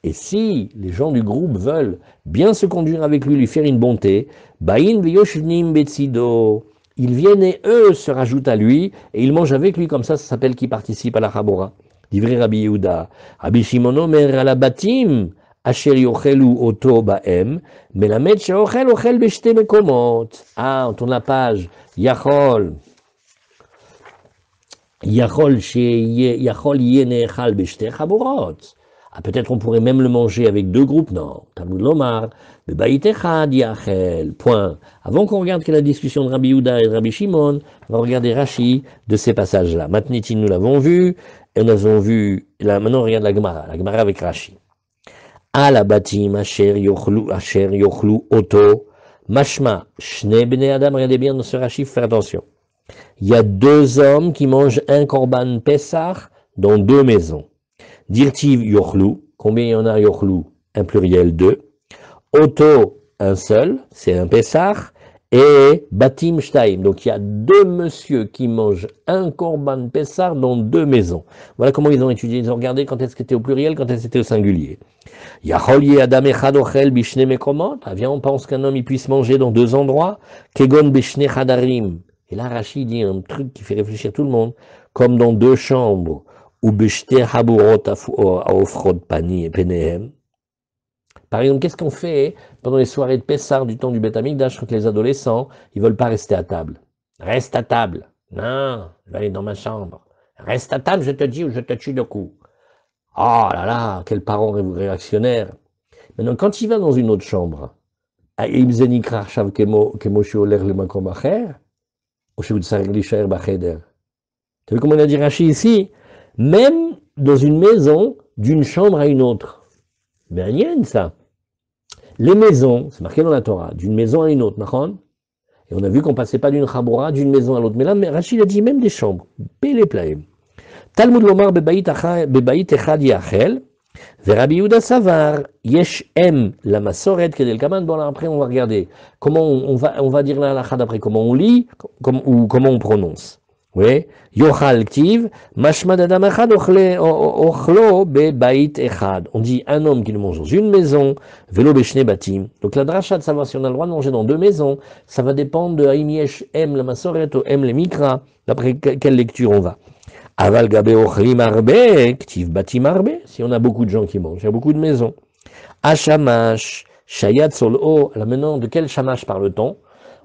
Et si les gens du groupe veulent bien se conduire avec lui, lui faire une bonté, ils viennent et eux se rajoutent à lui et ils mangent avec lui, comme ça s'appelle qui participe à la Chabora. Divrei Rabbi Yehuda. Rabbi Shimon omer ala batim asher yochelu oto baem melamed sheochel ochel beshte mekomot. Ah, on tourne la page. Yachol yeh ne'echal beshte chaborot. Ah, peut-être on pourrait même le manger avec deux groupes. Non. Talmud lomar bebayit echad yachel. Point. Avant qu'on regarde quelle est la discussion de Rabbi Yehuda et de Rabbi Shimon, on va regarder Rashi de ces passages-là. Matnitin, nous l'avons vu. Et nous avons vu, là, maintenant on regarde la Gemara avec Rashi. Ala batim asher yochlu oto, mashma, shne bnei adam, regardez bien dans ce Rashi, faites attention. Il y a deux hommes qui mangent un korban Pessah dans deux maisons. Dirtiv yochlu, combien il y en a yochlu? Un pluriel, deux. Oto, un seul, c'est un Pessah. Et Batim Shtaim, donc il y a deux messieurs qui mangent un korban Pessah dans deux maisons. Voilà comment ils ont étudié, ils ont regardé quand est-ce que c'était au pluriel, quand est-ce que c'était au singulier. Yachol Adam Echad Ochel Bishne Mekomot, viens on pense qu'un homme il puisse manger dans deux endroits, Kegon Bishne Chadarim. Et là Rachid dit un truc qui fait réfléchir tout le monde, comme dans deux chambres, ou Bishte Haburot Aofrod Pani et Penehem. Par exemple, qu'est-ce qu'on fait pendant les soirées de Pessah du temps du Beth Amikdash quand les adolescents, ils veulent pas rester à table? Reste à table. Non, je vais aller dans ma chambre. Reste à table, je te dis, ou je te tue de coups. Oh là là, quel parent réactionnaire. Maintenant, quand il va dans une autre chambre, tu as vu comment on a dit Rashi ici? Même dans une maison, d'une chambre à une autre. Mais Agnien, ça. Les maisons, c'est marqué dans la Torah, d'une maison à une autre, et on a vu qu'on passait pas d'une chabora, d'une maison à l'autre. Mais là, Rachid a dit même des chambres. Pélé plaim. Talmud lomar bebayit echad yachel, Rabbi Yehuda savar, yesh em la masoret kedel kaman. Bon, là, après, on va regarder comment on va dire la halakha d'après, comment on lit, ou comment on prononce. Oui, yochal ktiv, mashmad adam echad ochlo bebayit echad. On dit un homme qui le mange dans une maison, velo beshne batim. Donc la dracha de savoir si on a le droit de manger dans deux maisons, ça va dépendre de haim yesh em la masoret ou em le mikra, d'après quelle lecture on va. Aval gabe ochlim arbe, ktiv batim arbe. Si on a beaucoup de gens qui mangent, il y a beaucoup de maisons. Ashamash, shayat solo. Alors maintenant, de quel shamash parle-t-on?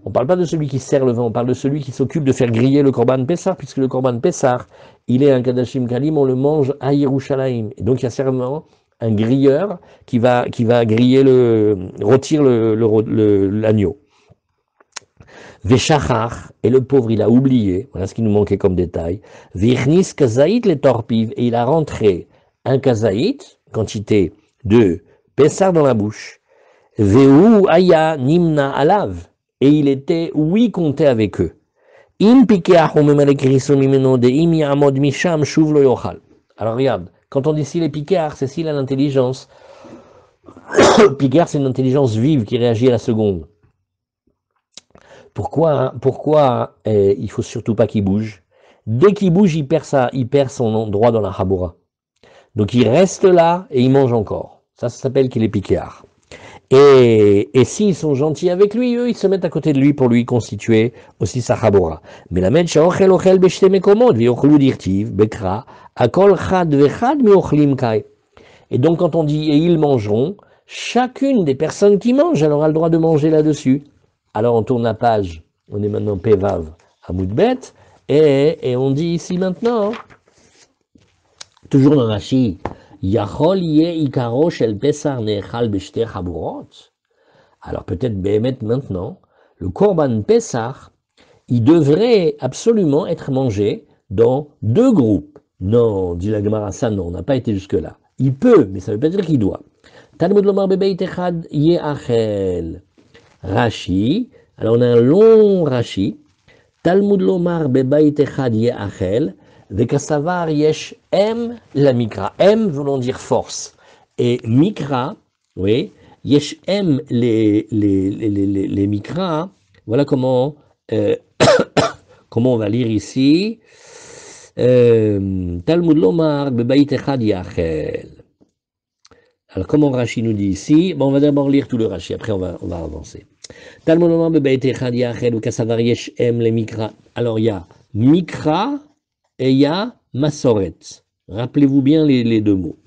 On ne parle pas de celui qui sert le vin, on parle de celui qui s'occupe de faire griller le korban Pessah, puisque le korban Pessah, il est un kadashim kalim, on le mange à Yerushalayim. Et donc il y a certainement un grilleur qui va griller rôtir l'agneau. Veshachar, et le pauvre il a oublié, voilà ce qui nous manquait comme détail. Vichnis kazaït les torpiv, et il a rentré un kazaït, quantité de Pessah dans la bouche. Veu aya nimna alav. Et il était, oui, compté avec eux. Alors regarde, quand on dit s'il est piquard, c'est s'il a l'intelligence. Piquard, c'est une intelligence vive qui réagit à la seconde. Pourquoi il faut surtout pas qu'il bouge? Dès qu'il bouge, il perd son droit dans la Chabora. Donc il reste là et il mange encore. Ça s'appelle qu'il est piquard. Et s'ils sont gentils avec lui, eux, ils se mettent à côté de lui pour lui constituer aussi sa chabora. Mais la medcha ochel ochel beshte mekomot, v'yochlu dirtiv, bekra, akol chad vechad miochlim kai. Et donc quand on dit et ils mangeront, chacune des personnes qui mangent, elle aura le droit de manger là-dessus. Alors on tourne la page, on est maintenant Pevav à Moudbet, et on dit ici maintenant, toujours dans Rashi, Yachol yeh ikaro shel pesar ne'echal b'shte chaburot. Alors peut-être Béhémet maintenant, le korban Pessah, il devrait absolument être mangé dans deux groupes. Non, dit la Gemara, ça non, on n'a pas été jusque-là. Il peut, mais ça ne veut pas dire qu'il doit. Talmud lomar bebeit echad yeh achel. Rashi, alors on a un long Rashi. Talmud lomar bebeit echad yeh achel. Vekasavar yesh em la mikra. Em voulant dire force. Et mikra, oui, yesh em les mikra. Voilà comment, comment on va lire ici. Talmud lomar bebayit echad yachel. Alors, comment Rashi nous dit ici? Bon, on va d'abord lire tout le Rashi, après on va avancer. Talmud lomar bebayit echad yachel ou kasavar yesh em les mikra. Alors, il y a mikra et il y a masoret. Rappelez-vous bien les deux mots.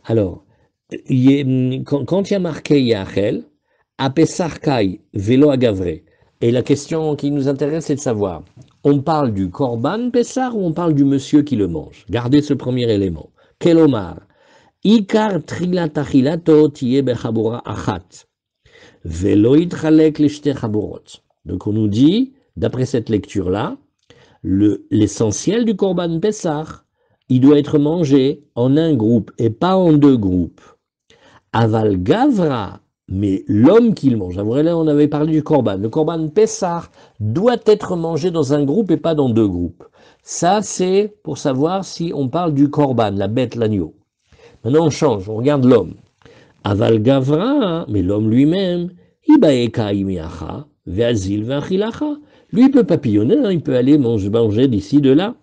Alors, quand il y a marqué yachel, apesar kai velo agavre. Et la question qui nous intéresse, c'est de savoir, on parle du korban Pessar ou on parle du monsieur qui le mange? Gardez ce premier élément. Kelomar, ikar trilat achilato tiye bechabura achat, velo itchalek leshte chaburot. Donc on nous dit, d'après cette lecture-là, l'essentiel du korban Pessar, il doit être mangé en un groupe et pas en deux groupes. Aval gavra, mais l'homme qui le mange, là on avait parlé du korban, le korban Pessar doit être mangé dans un groupe et pas dans deux groupes. Ça c'est pour savoir si on parle du korban, la bête, l'agneau. Maintenant on change, on regarde l'homme. Aval gavra, mais l'homme lui-même, ibaeka imiacha, veazil veachilacha. Lui il peut papillonner, hein, il peut aller manger d'ici, de là.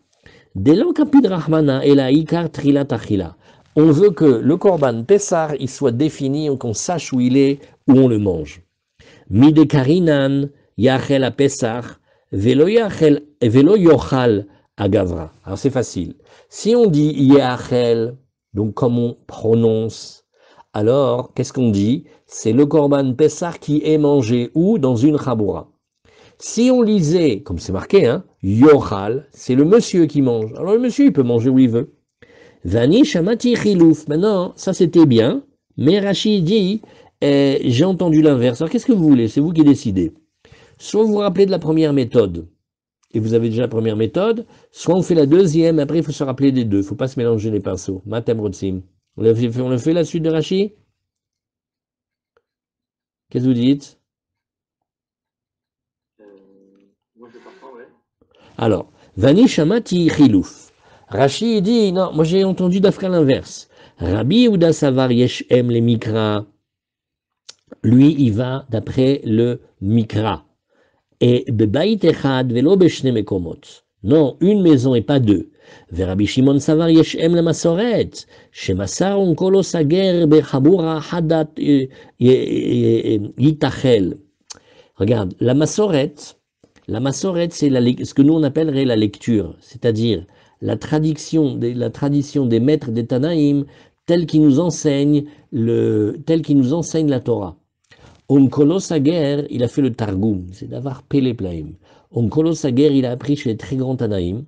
Delan kapid rahmana et la ikar trilat achila. On veut que le korban Pessar, il soit défini, qu'on sache où il est, où on le mange. Mide karinan, yachel a Pessar, velo yochal a Gavra. Alors c'est facile. Si on dit yachel, donc comme on prononce, alors qu'est-ce qu'on dit? C'est le korban Pessar qui est mangé où? Dans une chabura. Si on lisait, comme c'est marqué, hein, yochal, c'est le monsieur qui mange. Alors le monsieur, il peut manger où il veut. Vani shamati chilouf. Maintenant, ça c'était bien, mais Rashi dit, j'ai entendu l'inverse. Alors qu'est-ce que vous voulez? C'est vous qui décidez. Soit vous vous rappelez de la première méthode, et vous avez déjà la première méthode, soit on fait la deuxième, après il faut se rappeler des deux, il ne faut pas se mélanger les pinceaux. Matem Rotsim. On le fait la suite de Rashi? Qu'est-ce que vous dites? Moi, je comprends, ouais. Alors, Vani shamati chilouf. Rashi dit, non, moi j'ai entendu d'Afra l'inverse. Rabbi Yehuda Savar Yesh Em le Mikra, lui il va d'après le Mikra. Et Bebayit Echad Velo Beshne Mekomot. Non, une maison et pas deux. Rabbi Shimon Savar Yesh Em le Masoret, Shemasar Onkolo Sager Bechabura Hadat Yitachel. Regarde, la Masoret, c'est ce que nous on appellerait la lecture, c'est-à-dire la tradition des maîtres des Tanaïm, telle qui nous enseigne la Torah. Onkolo Sager, il a fait le Targum, c'est d'avoir Pele Plaim. Onkolo Sager, il a appris chez les très grands Tanaïm,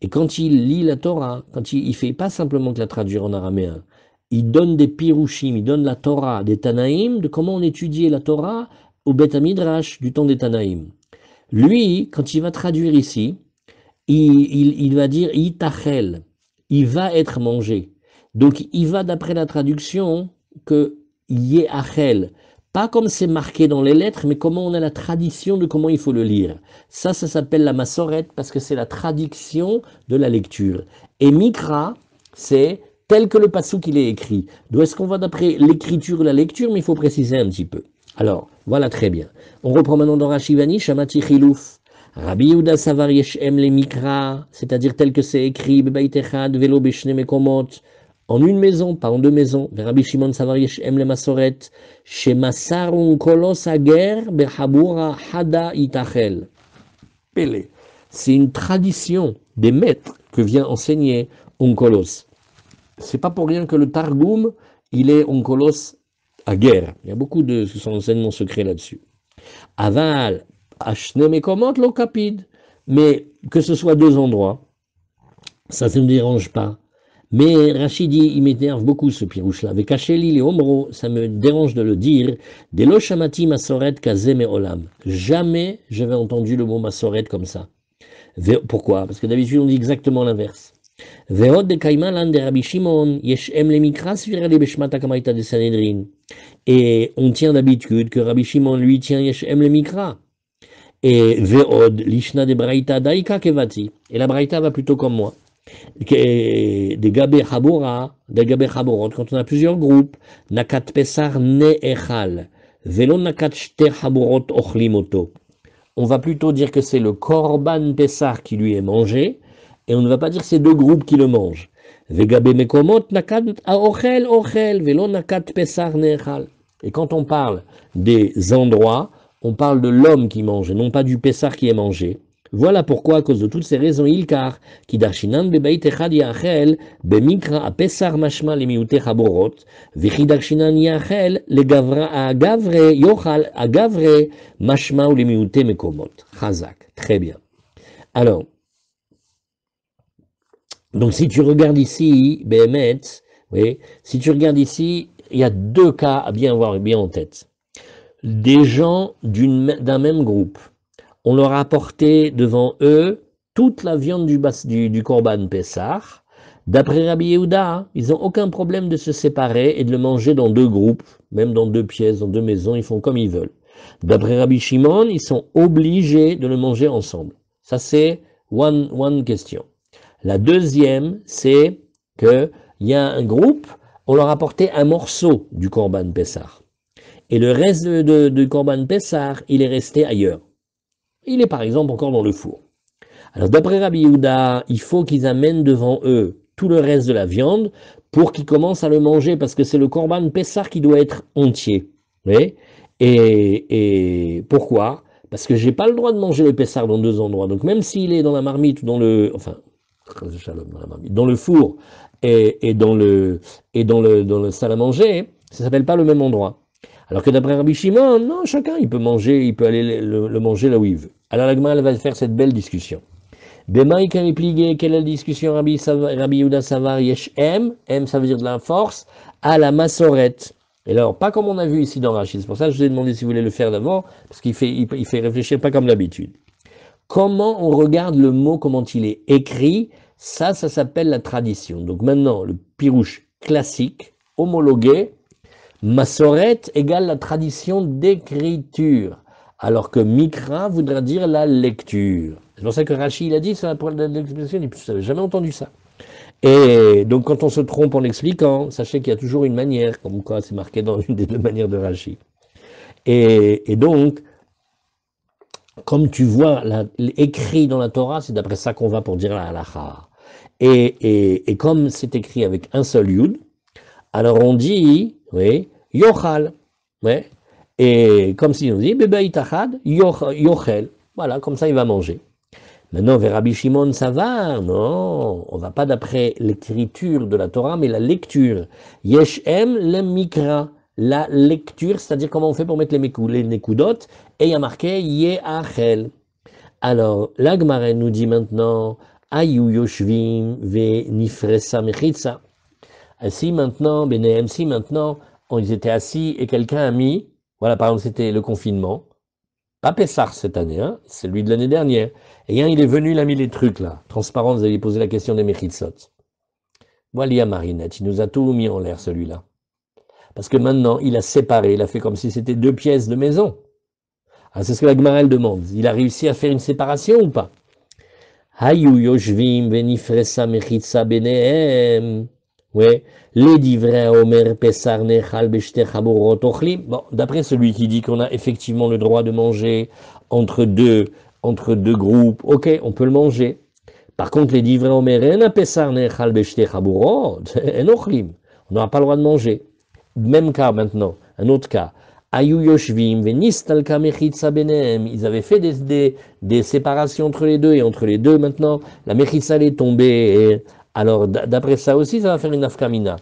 et quand il lit la Torah, quand il fait pas simplement que la traduire en araméen, il donne des pirushim, il donne la Torah des Tanaïm, de comment on étudiait la Torah au Beth Midrash du temps des Tanaïm. Lui, quand il va traduire ici, il va dire Itachel, il va être mangé. Donc il va d'après la traduction que Yeachel, pas comme c'est marqué dans les lettres, mais comment on a la tradition de comment il faut le lire. Ça s'appelle la Masoret parce que c'est la traduction de la lecture. Et Mikra, c'est tel que le passouk il est écrit. Donc est-ce qu'on va d'après l'écriture ou la lecture, mais il faut préciser un petit peu. Alors, voilà très bien. On reprend maintenant dans Rashivani, Shamati Chilouf. Rabbi Yehuda Savar Yesh Em le Mikra, c'est-à-dire tel que c'est écrit, Bebayit Echad Velo Beshne Mekomot, en une maison, pas en deux maisons. Rabbi Shimon Savar Yesh Em le Masoret, Shemasar Kolos Ager Bechabura Hada Itachel. Pélé. C'est une tradition des maîtres que vient enseigner Onkolos. C'est pas pour rien que le Targum, il est Onkolos Ager. Il y a beaucoup de son enseignement secret là-dessus. Aval, Ashne Mekomot lo kapid. Mais que ce soit deux endroits, ça ne me dérange pas. Mais Rachid dit, il m'énerve beaucoup ce pirouche-là. Avec Hacheli les Omro, ça me dérange de le dire. Delo Shamati Masoret Kazeme Olam. Jamais j'avais entendu le mot Masoret comme ça. Pourquoi? Parce que d'habitude on dit exactement l'inverse. Ve'od de Kaiman lan de Rabbi Shimon, yesh em le mikra svirali beshmata kamaita de Sanhedrin. Et on tient d'habitude que Rabbi Shimon lui tient yesh em le mikra. Et ve'od lishna de Braïta daika kevati. Et la Braïta va plutôt comme moi. Des gabé chabura, des gabé chaburot, quand on a plusieurs groupes, nakat pesar ne echal, velo nakat shte chaburot ochlimoto. On va plutôt dire que c'est le korban pesar qui lui est mangé, et on ne va pas dire que c'est deux groupes qui le mangent. Vegabe mekomot nakat ochel ochel, velo nakat pesar ne echal. Et quand on parle des endroits, on parle de l'homme qui mange, et non pas du pesar qui est mangé. Voilà pourquoi, à cause de toutes ces raisons, Ilkar, qui darshinan bebeit echad yachel, bemikra a pesar mashma le miute chaborot, vechi darshinan yachel le gavra a gavre yochal a gavre mashma ou le miute mekomot. Chazak, très bien. Alors, donc si tu regardes ici, Behemet, oui, si tu regardes ici, il y a deux cas à bien avoir bien en tête. Des gens d'un même groupe. On leur a apporté devant eux toute la viande du Korban Pessah. D'après Rabbi Yehuda, ils n'ont aucun problème de se séparer et de le manger dans deux groupes, même dans deux pièces, dans deux maisons, ils font comme ils veulent. D'après Rabbi Shimon, ils sont obligés de le manger ensemble. Ça, c'est one question. La deuxième, c'est qu'il y a un groupe, on leur a apporté un morceau du Korban Pessah. Et le reste du Korban Pessah, il est resté ailleurs. Il est par exemple encore dans le four. Alors d'après Rabbi Yehuda, il faut qu'ils amènent devant eux tout le reste de la viande pour qu'ils commencent à le manger, parce que c'est le Korban Pessah qui doit être entier. Oui. Et pourquoi? Parce que j'ai pas le droit de manger le Pessah dans deux endroits. Donc même s'il est dans la marmite ou dans le... Enfin, dans le four et dans le salle à manger, ça s'appelle pas le même endroit. Alors que d'après Rabbi Shimon, non, chacun, il peut manger, il peut aller le manger là où il veut. Alors la Gemara, elle va faire cette belle discussion. Bemaï Karipligé, quelle est la discussion? Rabbi Yehuda Savar, Yesh M, ça veut dire de la force, à la massorette. Et alors, pas comme on a vu ici dans Rachid, c'est pour ça que je vous ai demandé si vous voulez le faire d'avant, parce qu'il fait réfléchir pas comme d'habitude. Comment on regarde le mot, comment il est écrit, ça s'appelle la tradition. Donc maintenant, le pirouche classique, homologué, Massoret égale la tradition d'écriture, alors que Mikra voudra dire la lecture. C'est pour ça que Rashi il a dit ça pour l'explication, il n'avait jamais entendu ça. Et donc quand on se trompe en l'expliquant, sachez qu'il y a toujours une manière, comme quoi c'est marqué dans une des deux manières de Rashi. Et donc, comme tu vois, écrit dans la Torah, c'est d'après ça qu'on va pour dire la halacha. Et comme c'est écrit avec un seul yud, alors on dit, oui, yochal, oui, et comme si on dit, bébé itachad, yochel, voilà, comme ça il va manger. Maintenant, vers Rabbi Shimon, ça va, non, on va pas d'après l'écriture de la Torah, mais la lecture. Yeshem le mikra, la lecture, c'est-à-dire comment on fait pour mettre les nekudot, et il y a marqué yeachel. Alors, la Gemara nous dit maintenant, ayu yoshvim ve nifresa mechitza. Si maintenant, ils étaient assis et quelqu'un a mis, voilà, par exemple, c'était le confinement, pas Pessar cette année, hein, c'est celui de l'année dernière, et il est venu, il a mis les trucs là, transparents, vous avez posé la question des Mechitsot. Voilà Marinette, il nous a tout mis en l'air celui-là. Parce que maintenant, il a séparé, il a fait comme si c'était deux pièces de maison. Ah, c'est ce que la Gemara elle demande, il a réussi à faire une séparation ou pas? Hayu yoshvim venifresa mechitza benehem. Ouais, les divrei omer pesar nechal beshte chaburot ochlim. Bon, d'après celui qui dit qu'on a effectivement le droit de manger entre deux groupes, ok, on peut le manger. Par contre, les divrei omer en pesar nechal beshte chaburot en ochlim. On n'aura pas le droit de manger. Même cas maintenant, un autre cas. Ayu yoshvim venistalka mechitza benem. Ils avaient fait des séparations entre les deux, et entre les deux maintenant, la mechitza est tombée. Alors, d'après ça aussi, ça va faire une afkamina.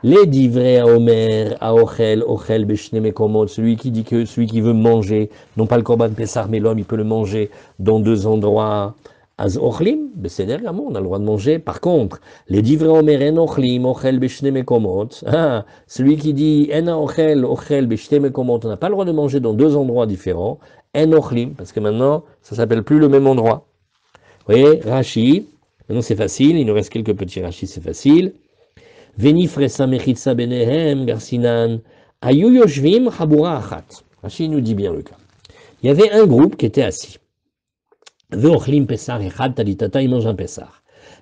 Les divrei à Omer, à Ochel, Beshne Mekomot, celui qui veut manger, non pas le Korban Pessah, mais l'homme, il peut le manger dans deux endroits. Az Ochlim, c'est derrière moi, on a le droit de manger. Par contre, les divrei Omer, en Ochlim, Ochel, Beshne Mekomot, celui qui dit, en Ochel, Beshne Mekomot, on n'a pas le droit de manger dans deux endroits différents. En Ochlim, parce que maintenant, ça s'appelle plus le même endroit. Vous voyez, Rashi. Maintenant c'est facile, il nous reste quelques petits rachis, c'est facile. Veni fresa mechitza benehem garsinan ayu yoshvim chabura achat. Rashi nous dit bien le cas. Il y avait un groupe qui était assis. Veochlim pesar echad talitata, il mange un pesar.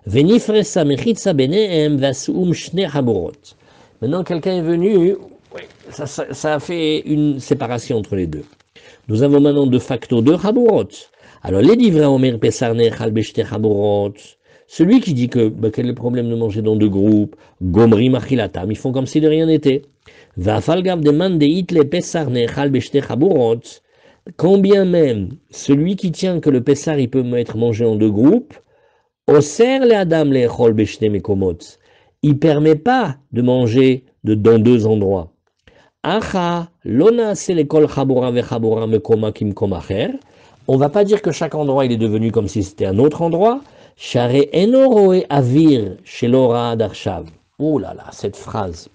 Venifresa mechitza benehem vasum shne haborot. Maintenant, quelqu'un est venu, oui, ça a fait une séparation entre les deux. Nous avons maintenant de facto deux haborot. Alors, les divrei omer pesar nechal beshte haborot. Celui qui dit que quel est le problème de manger dans deux groupes, gomri machilatam, ils font comme si de rien n'était. Vafalgav demande itle pesar nechal beshte haborot. Quand bien même celui qui tient que le pesar il peut être mangé en deux groupes, oser le adam le echol beshte mekomot. Il permet pas de manger dans deux endroits. Acha lona se lekol chabora vechabora mekoma kimkom acher. On va pas dire que chaque endroit il est devenu comme si c'était un autre endroit. Share eno roe avir shelora darshav. Oh là là, cette phrase.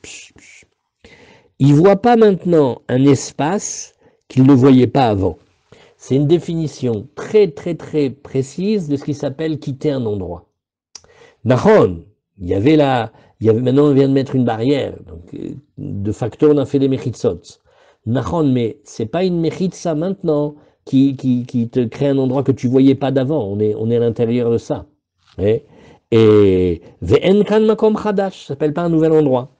Il voit pas maintenant un espace qu'il ne voyait pas avant. C'est une définition très très très précise de ce qui s'appelle quitter un endroit. Nahon, maintenant on vient de mettre une barrière, donc de facto on a fait des mechitzot. Nahon, mais c'est pas une mechitza maintenant qui te crée un endroit que tu voyais pas d'avant, on est à l'intérieur de ça. Et ve'en kan makom chadash, ça s'appelle pas un nouvel endroit.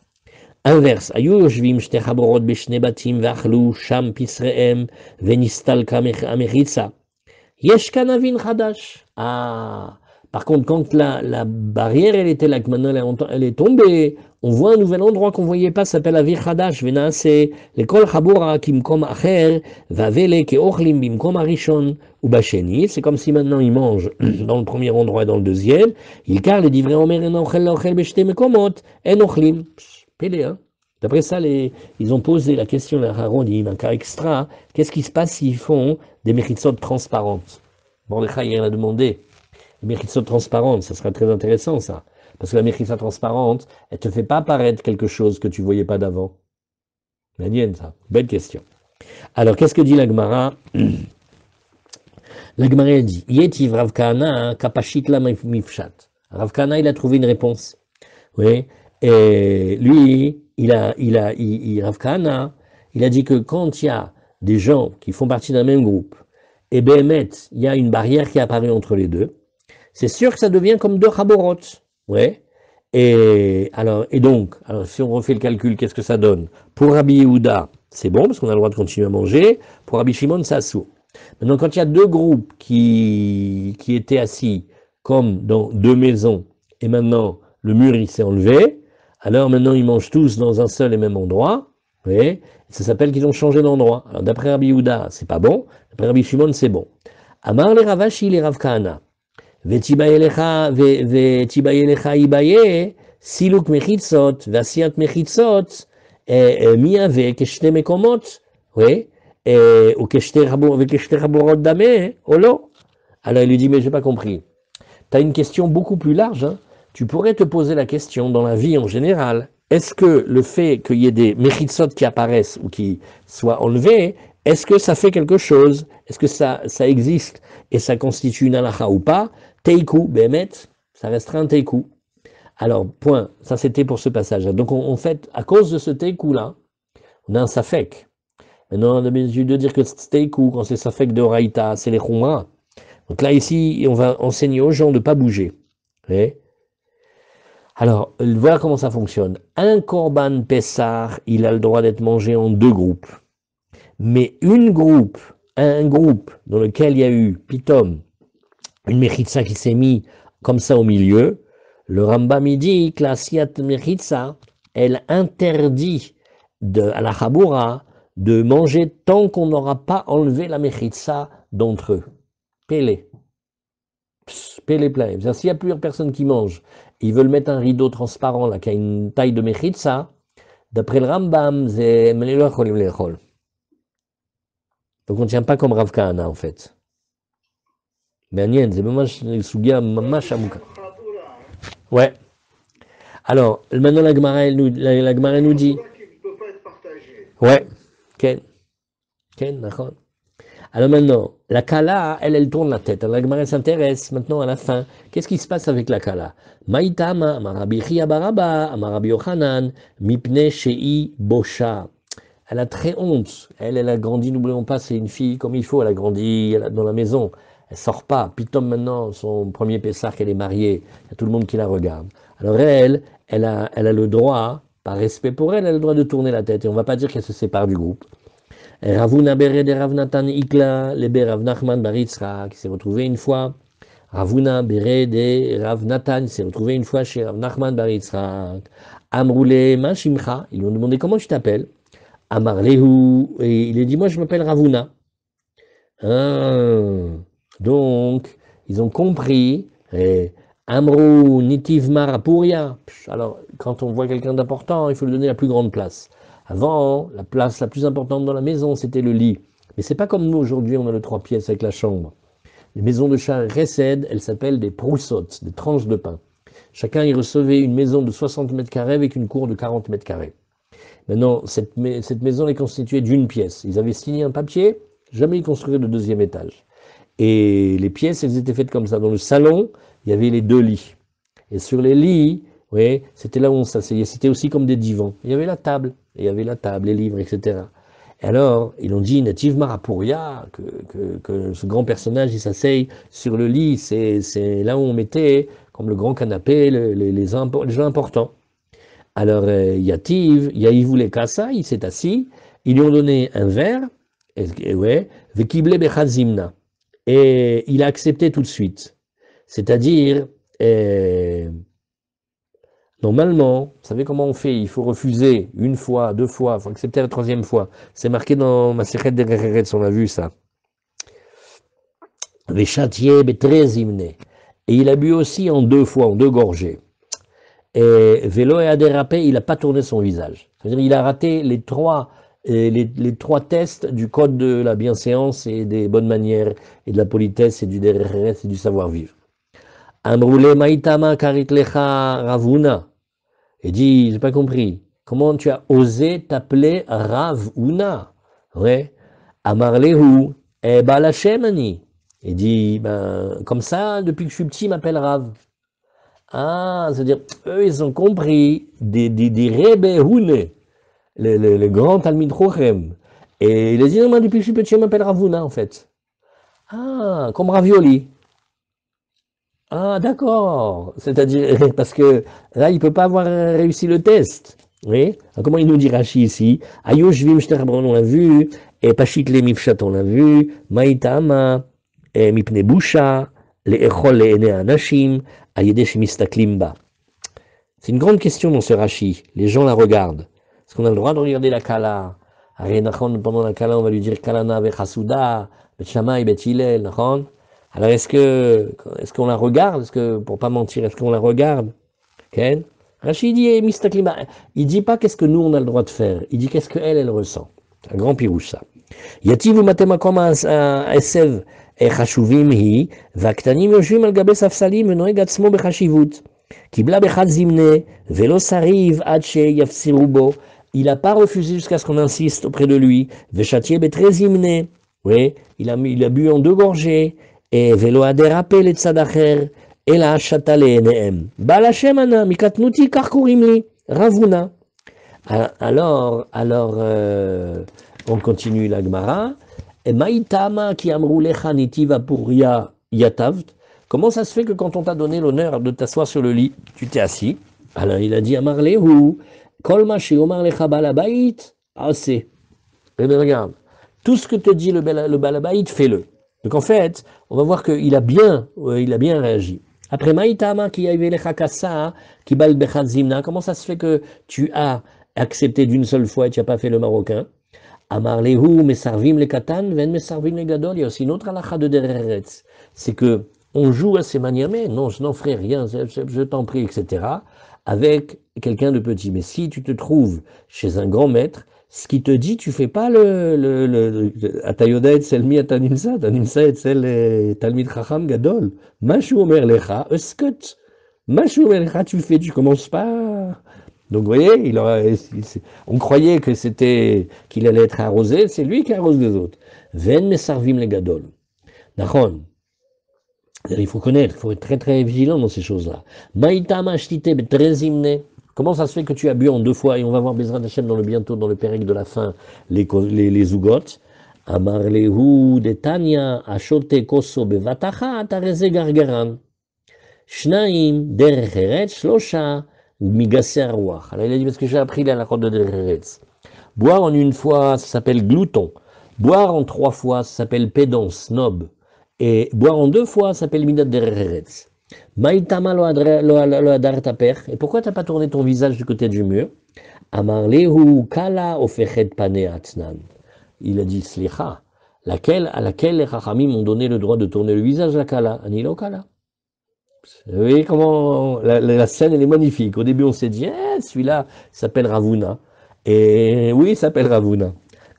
Inverse, ayu yoshvim shte chaborot beshne batim ve'achlu sham pisrehem ve'nistalka amechitza. Yesh kan avin chadash. Ah. Par contre, quand la barrière, elle était là, que maintenant elle est tombée, on voit un nouvel endroit qu'on ne voyait pas, ça s'appelle Avir Chadash, Venaase, l'école Chabura, Kimkom Acher, Vavele, Keochlim, Bimkom Arishon, ou Bacheni. C'est comme si maintenant ils mangent dans le premier endroit et dans le deuxième. Il car les divrei omer en ochel ochel beshte mekomot, en ochlim. Pélé, hein. D'après ça, ils ont posé la question à Haronim, un cas extra, qu'est-ce qui se passe s'ils font des mechitsot transparentes? Bon, le Chaïr a demandé. Mechitza transparente, ça sera très intéressant ça. Parce que la mechitza transparente, elle te fait pas apparaître quelque chose que tu voyais pas d'avant. Manienne ça. Belle question. Alors, qu'est-ce que dit la Gemara? La Gemara dit, Yetiv Rav Kahana kapashit la mifshat. Rav Kahana, il a trouvé une réponse. Oui. Et lui, Rav Kahana, il a dit que quand il y a des gens qui font partie d'un même groupe, et Béhémet, il y a une barrière qui est apparue entre les deux, c'est sûr que ça devient comme deux chaborot. Ouais. Et donc, si on refait le calcul, qu'est-ce que ça donne? Pour Rabbi Yehuda, c'est bon, parce qu'on a le droit de continuer à manger. Pour Rabbi Shimon, c'est assourd. Maintenant, quand il y a deux groupes qui étaient assis comme dans deux maisons, et maintenant le mur il s'est enlevé, alors maintenant ils mangent tous dans un seul et même endroit. Ouais. Ça s'appelle qu'ils ont changé d'endroit. Alors d'après Rabbi Yehuda, c'est pas bon. D'après Rabbi Shimon, c'est bon. Amar le Ravashi le Rav Kahana. Vetibayelecha ibaye, siluk mechitzot, vasiat mechitzot, miave keshte mekomot, oui, ou keshte chaborot dame, ou lo. Alors il lui dit, mais j'ai pas compris. Tu as une question beaucoup plus large, hein. Tu pourrais te poser la question dans la vie en général. Est-ce que le fait qu'il y ait des mechitzot qui apparaissent ou qui soient enlevés, est-ce que ça fait quelque chose? Est-ce que ça existe et ça constitue une halakha ou pas? Teiku, Bémet, ça restera un teiku. Alors, point, ça c'était pour ce passage. Donc, en fait, à cause de ce teiku-là, on a un safek. Maintenant, on a l'habitude de dire que c'est teiku, quand c'est safek de Oraïta, c'est les chumra. Donc là, ici, on va enseigner aux gens de ne pas bouger. Okay. Alors, voilà comment ça fonctionne. Un korban pessar, il a le droit d'être mangé en deux groupes. Mais un groupe dans lequel il y a eu pitom, une mechitza qui s'est mis comme ça au milieu, le Rambam dit que la siat mechitza, elle interdit à la chabura de manger tant qu'on n'aura pas enlevé la mechitza d'entre eux. Pélé. Pélé plein. S'il y a plusieurs personnes qui mangent, ils veulent mettre un rideau transparent là, qui a une taille de mechitza, d'après le Rambam, c'est donc on ne tient pas comme Rav Kahana en fait. מעניין, זה ממש סוגיה ממש עמוקה. Ouais. Alors, maintenant la Gemara nous dit. Ouais. Ken. Ken, d'accord. Alors maintenant, la Kala, elle tourne la tête. Alors la Gemara s'intéresse maintenant à la fin. Qu'est-ce qui se passe avec la Kala? Maïtama, Amarabi Chia Baraba, Amarabi Yochanan, Mipne Shei Bosha. Elle a très honte. Elle a grandi, n'oublions pas, c'est une fille comme il faut. Elle a grandi dans la maison. Elle sort pas. Pitom maintenant, son premier Pessah qu'elle est mariée, il y a tout le monde qui la regarde. Alors elle a le droit, par respect pour elle, elle a le droit de tourner la tête. Et on va pas dire qu'elle se sépare du groupe. Ravuna Bere de Rav Natan Ikla, Lebe Rav Nachman Bar Yitzchak, qui s'est retrouvé une fois. Ravuna Bere de Rav Natan s'est retrouvé une fois chez Rav Nachman Bar Yitzchak. Amroule Mashimcha, ils lui ont demandé comment tu t'appelles. Amar Lehu, et il a dit moi je m'appelle Ravuna. Donc, ils ont compris. Amrou Nitiv Marapuria. Alors, quand on voit quelqu'un d'important, il faut lui donner la plus grande place. Avant, la place la plus importante dans la maison, c'était le lit. Mais c'est pas comme nous aujourd'hui, on a le 3 pièces avec la chambre. Les maisons de Sha'ar Chesed, elles s'appellent des proussotes, des tranches de pain. Chacun y recevait une maison de 60 mètres carrés avec une cour de 40 mètres carrés. Maintenant, cette maison est constituée d'une pièce. Ils avaient signé un papier, jamais ils construiraient le 2e étage. Et les pièces, elles étaient faites comme ça. Dans le salon, il y avait les 2 lits. Et sur les lits, oui, c'était là où on s'asseyait. C'était aussi comme des divans. Il y avait la table, les livres, etc. Et alors, ils ont dit, Nativ Marapuria, que ce grand personnage, il s'asseye sur le lit. C'est là où on mettait, comme le grand canapé, les gens importants. Alors, Yativ voulait Kassa, il s'est assis. Ils lui ont donné un verre, ouais, Vekible Bechazimna. Et il a accepté tout de suite. C'est-à-dire, normalement, vous savez comment on fait? Il faut refuser 1 fois, 2 fois, il faut accepter la 3e fois. C'est marqué dans Masechet Derech Eretz, on a vu ça. Veshatie betrezimne. Et il a bu aussi en 2 fois, en 2 gorgées. Et Vélo et a dérapé, il n'a pas tourné son visage. C'est-à-dire il a raté les 3 tests du code de la bienséance et des bonnes manières et de la politesse et du derech eretz et du savoir-vivre. Amroule maïtama karitlecha ravuna. Et dit, j'ai pas compris, comment tu as osé t'appeler Ravuna? Ouais. Amarlehu, e balashemani. Et dit, ben, comme ça, depuis que je suis petit, il m'appelle Rav. Ah, c'est-à-dire, eux, ils ont compris des Rebehune, le grand Talmid Chochem. Et il a dit, non, moi, depuis que je suis petit, je m'appelle Ravuna, en fait. Ah, comme ravioli. Ah, d'accord. C'est-à-dire, parce que là, il ne peut pas avoir réussi le test. Oui. Alors, comment il nous dit Rashi ici? Ayoshvim Shterbron, on l'a vu. Et Pashit le Mifshat, on l'a vu. Maïtama, Mipne Busha, le Echol le Ene Anashim, Ayedesh Mistaklimba. C'est une grande question dans ce Rashi. Les gens la regardent. Est-ce qu'on a le droit de regarder la Kala? Pendant la Kala, on va lui dire Kalana vechasuda, Bet Shammai, Bet Hillel, nachon. Alors est-ce qu'on la regarde? Est-ce que, pour pas mentir, est-ce qu'on la regarde? Okay. Rachid dit Mistaklimba. Il dit pas qu'est-ce que nous on a le droit de faire. Il dit qu'est-ce qu'elle, elle ressent. Un grand pirouche ça. Yativ matemakom esev chashuvim hi, והקטנים יושבים על גבי ספסלים ונוהג עצמו בחשיבות. קיבלה בחד זמנה ולא שריב עד שיפסירו בו. Il n'a pas refusé jusqu'à ce qu'on insiste auprès de lui. Veshatier betre zimne. Oui, il a bu en 2 gorgées. Et velo a dérapé les tzadacher. Et la chata le enehem. Bal Hashem ana mikatnuti karkurim li. Ravuna. Alors, on continue la Gemara. Et maïtama ki amrou lecha nitiva puria yatavt. Comment ça se fait que quand on t'a donné l'honneur de t'asseoir sur le lit, tu t'es assis? Alors il a dit Amar lehu, kol ma sheomar lecha balabait, assez. Eh bien regarde, tout ce que te dit le balabait, fais-le. Donc en fait, on va voir qu'il a bien réagi. Après maïtama ki yave lecha kassa, ki bal bechad zimna, comment ça se fait que tu as accepté d'une seule fois et tu n'as pas fait le marocain? Amar lehu mesarvim le katan, ven mesarvim le gadol. Il y a aussi une autre halakha de derech eretz. C'est que on joue à ces manières, mais non, je n'en ferai rien, je t'en prie, etc., avec quelqu'un de petit. Mais si tu te trouves chez un grand maître, ce qui te dit, tu fais pas Atayoda et Selmi Atanimsa, Tanimsa et Sel Talmid Chacham Gadol. Mashu Omer Lecha, Eskut. Mashu Omer Lecha, tu commences pas. Donc vous voyez, on croyait que qu'il allait être arrosé, c'est lui qui arrose les autres. Ven Mesarvim le Gadol. Nachon. Il faut connaître, il faut être très très vigilant dans ces choses-là. Maïtama shtite betrezimne. Comment ça se fait que tu as bu en 2 fois, et on va voir Bezrat Hashem dans le bientôt, dans le pérec de la fin, les zougotes. Amar lehu de Tanya, achote koso bevatachat, areze gargaran. Shnaim, derech eretz, shlosha, migase arwach. Alors il a dit, parce que j'ai appris la halachot de derech eretz. Boire en une fois, ça s'appelle glouton. Boire en 3 fois, ça s'appelle pédant, snob. Et boire en 2 fois, ça s'appelle midat derech eretz. Maïtama lo adar taper. Et pourquoi t'as pas tourné ton visage du côté du mur? Amar lehu kala ofechet pane atznan. Il a dit slicha, à laquelle les Chachamim m'ont donné le droit de tourner le visage, la kala, anilo kala. Vous voyez comment la scène elle est magnifique. Au début on s'est dit, celui-là s'appelle Ravuna. Et oui, il s'appelle Ravuna.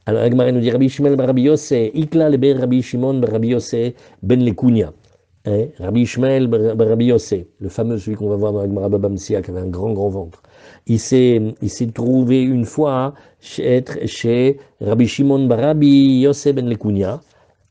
Alors Agmara nous dit Rabbi Shimon ben Rabbi Yossé, Ikla le ben Rabbi Shimon ben Rabbi Yossé ben Lekunia. Rabbi Ishmael ben Rabbi Yossé, le fameux celui qu'on va voir dans Agmara Baba Metzia, qui avait un grand ventre. Il s'est trouvé une fois être chez Rabbi Shimon ben Rabbi Yossé ben Lekunia.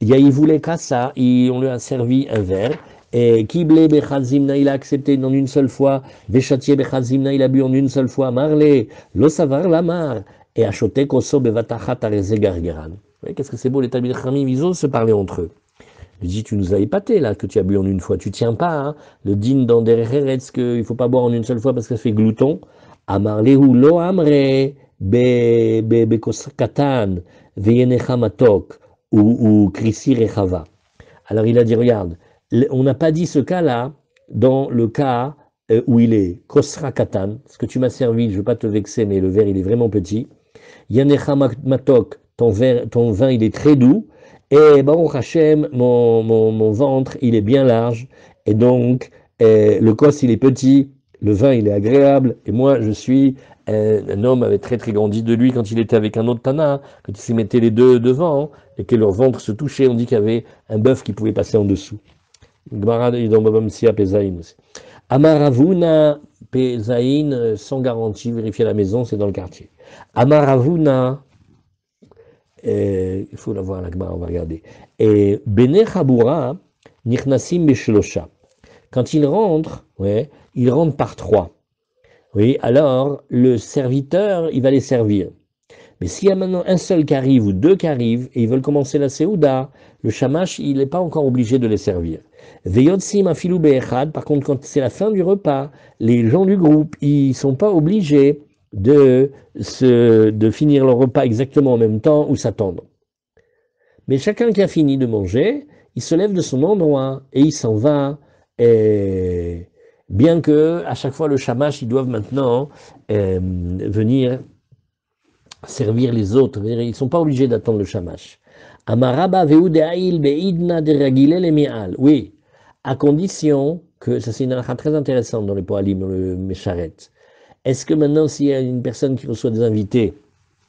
Il voulait qu'à ça, on lui a servi un verre. Et Kible Bechazimna, il a accepté en une seule fois. Veshatier Bechazimna, il a bu en une seule fois. Marlé, lo savar la mar. Et achoté koso bevatachat areze gargeran. Vous voyez, qu'est-ce que c'est beau, les Talmidei Chachamim, ils osent se parler entre eux. Il dit, tu nous as épaté là, que tu as bu en une fois. Tu tiens pas, hein, le din dans derech eretz, qu'il ne faut pas boire en une seule fois parce que ça fait glouton. Amarlehu lo amre bekos katan veyenecha matok ou krisi rechava. Alors il a dit, regarde, on n'a pas dit ce cas-là dans le cas où il est kosra katan, ce que tu m'as servi, je ne veux pas te vexer, mais le verre il est vraiment petit. Yanecha matok, ton vin il est très doux. Et Baruch Hashem, mon ventre il est bien large. Et donc le kos il est petit, le vin il est agréable. Et moi je suis un homme avait très très grandi de lui quand il était avec un autre Tana, quand il s'y mettait les deux devant et que leur ventre se touchait, on dit qu'il y avait un bœuf qui pouvait passer en dessous. Gemara dans Baba Metzia Pezaïn aussi. Amaravuna Pezaïn sans garantie, vérifier à la maison, c'est dans le quartier. Amaravuna, il faut la voir la Gemara, on va regarder. Et Bene Chabura Nichnasim Beshlosha. Quand il rentre par 3. Oui, alors le serviteur, il va les servir. Mais s'il y a maintenant un seul qui arrive ou 2 qui arrivent et ils veulent commencer la Seouda, le Shamash, il n'est pas encore obligé de les servir. Veyotsim afilou be'echad, par contre, quand c'est la fin du repas, les gens du groupe, ils ne sont pas obligés de finir leur repas exactement en même temps ou s'attendre. Mais chacun qui a fini de manger, il se lève de son endroit et il s'en va. Et bien que à chaque fois le Shamash, ils doivent maintenant venir servir les autres. Ils ne sont pas obligés d'attendre le Shamash. Amaraba veudeail beidna de ragile le mi'al. Oui, à condition que, ça c'est une halakha très intéressante dans les Poalim, dans le Mesharet. Est-ce que maintenant, s'il y a une personne qui reçoit des invités,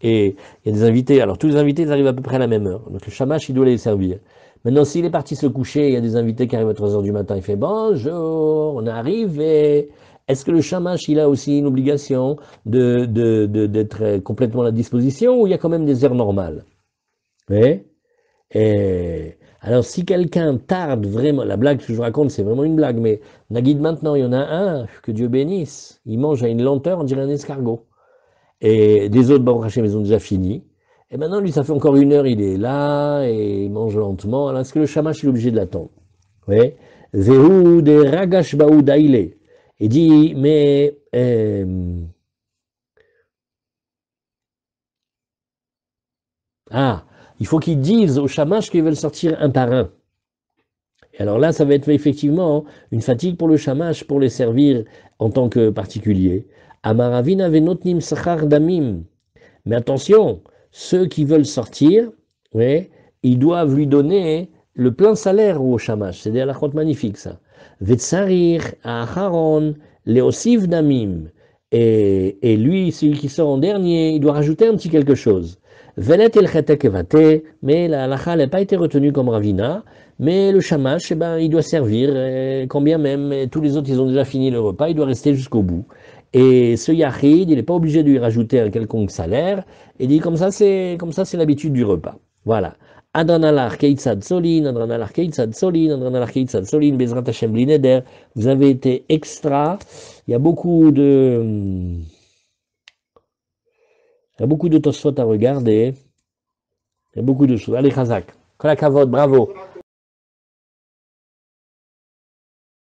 et il y a des invités, alors tous les invités ils arrivent à peu près à la même heure, donc le Shamash il doit les servir. Maintenant, s'il est parti se coucher, il y a des invités qui arrivent à 3h du matin, il fait bonjour, on est arrivé. Est-ce que le Shamash, il a aussi une obligation d'être complètement à la disposition ou il y a quand même des heures normales? Oui. Et alors, si quelqu'un tarde vraiment, la blague que je vous raconte, c'est vraiment une blague, mais Naguide maintenant, il y en a un, que Dieu bénisse, il mange à une lenteur, on dirait un escargot. Et des autres, Baruch Hashem, ils ont déjà fini. Et maintenant, lui, ça fait encore 1 heure, il est là, et il mange lentement. Alors, est-ce que le Shamash est obligé de l'attendre? Oui. Vehu de ragash baou daile. Il dit, mais il faut qu'ils disent aux Shamash qu'ils veulent sortir un par un. Et alors là, ça va être effectivement une fatigue pour le Shamash pour les servir en tant que particulier. Amaravina venotnim sachar damim. Mais attention, ceux qui veulent sortir, ils doivent lui donner le plein salaire au Shamash. C'est des halachot magnifiques, ça. Vetsarir aharon leosiv damim. Et lui, celui qui sort en dernier, il doit rajouter un petit quelque chose. Velet el chetek evate, mais la halacha n'a pas été retenue comme ravina, mais le Shamash, il doit servir, quand bien même tous les autres, ils ont déjà fini le repas, il doit rester jusqu'au bout. Et ce Yachid, il n'est pas obligé de lui rajouter un quelconque salaire. Il dit comme ça, c'est l'habitude du repas. Voilà. Adranalar Keitzad Solin, Adranalar Keitzad Solin, Adranalar Keitzad Solin, Bezrat Hashem Blineder. Vous avez été extra. Il y a beaucoup de Tosfot à regarder. Il y a beaucoup de choses. Allez, Khazak. Kolakavod, bravo.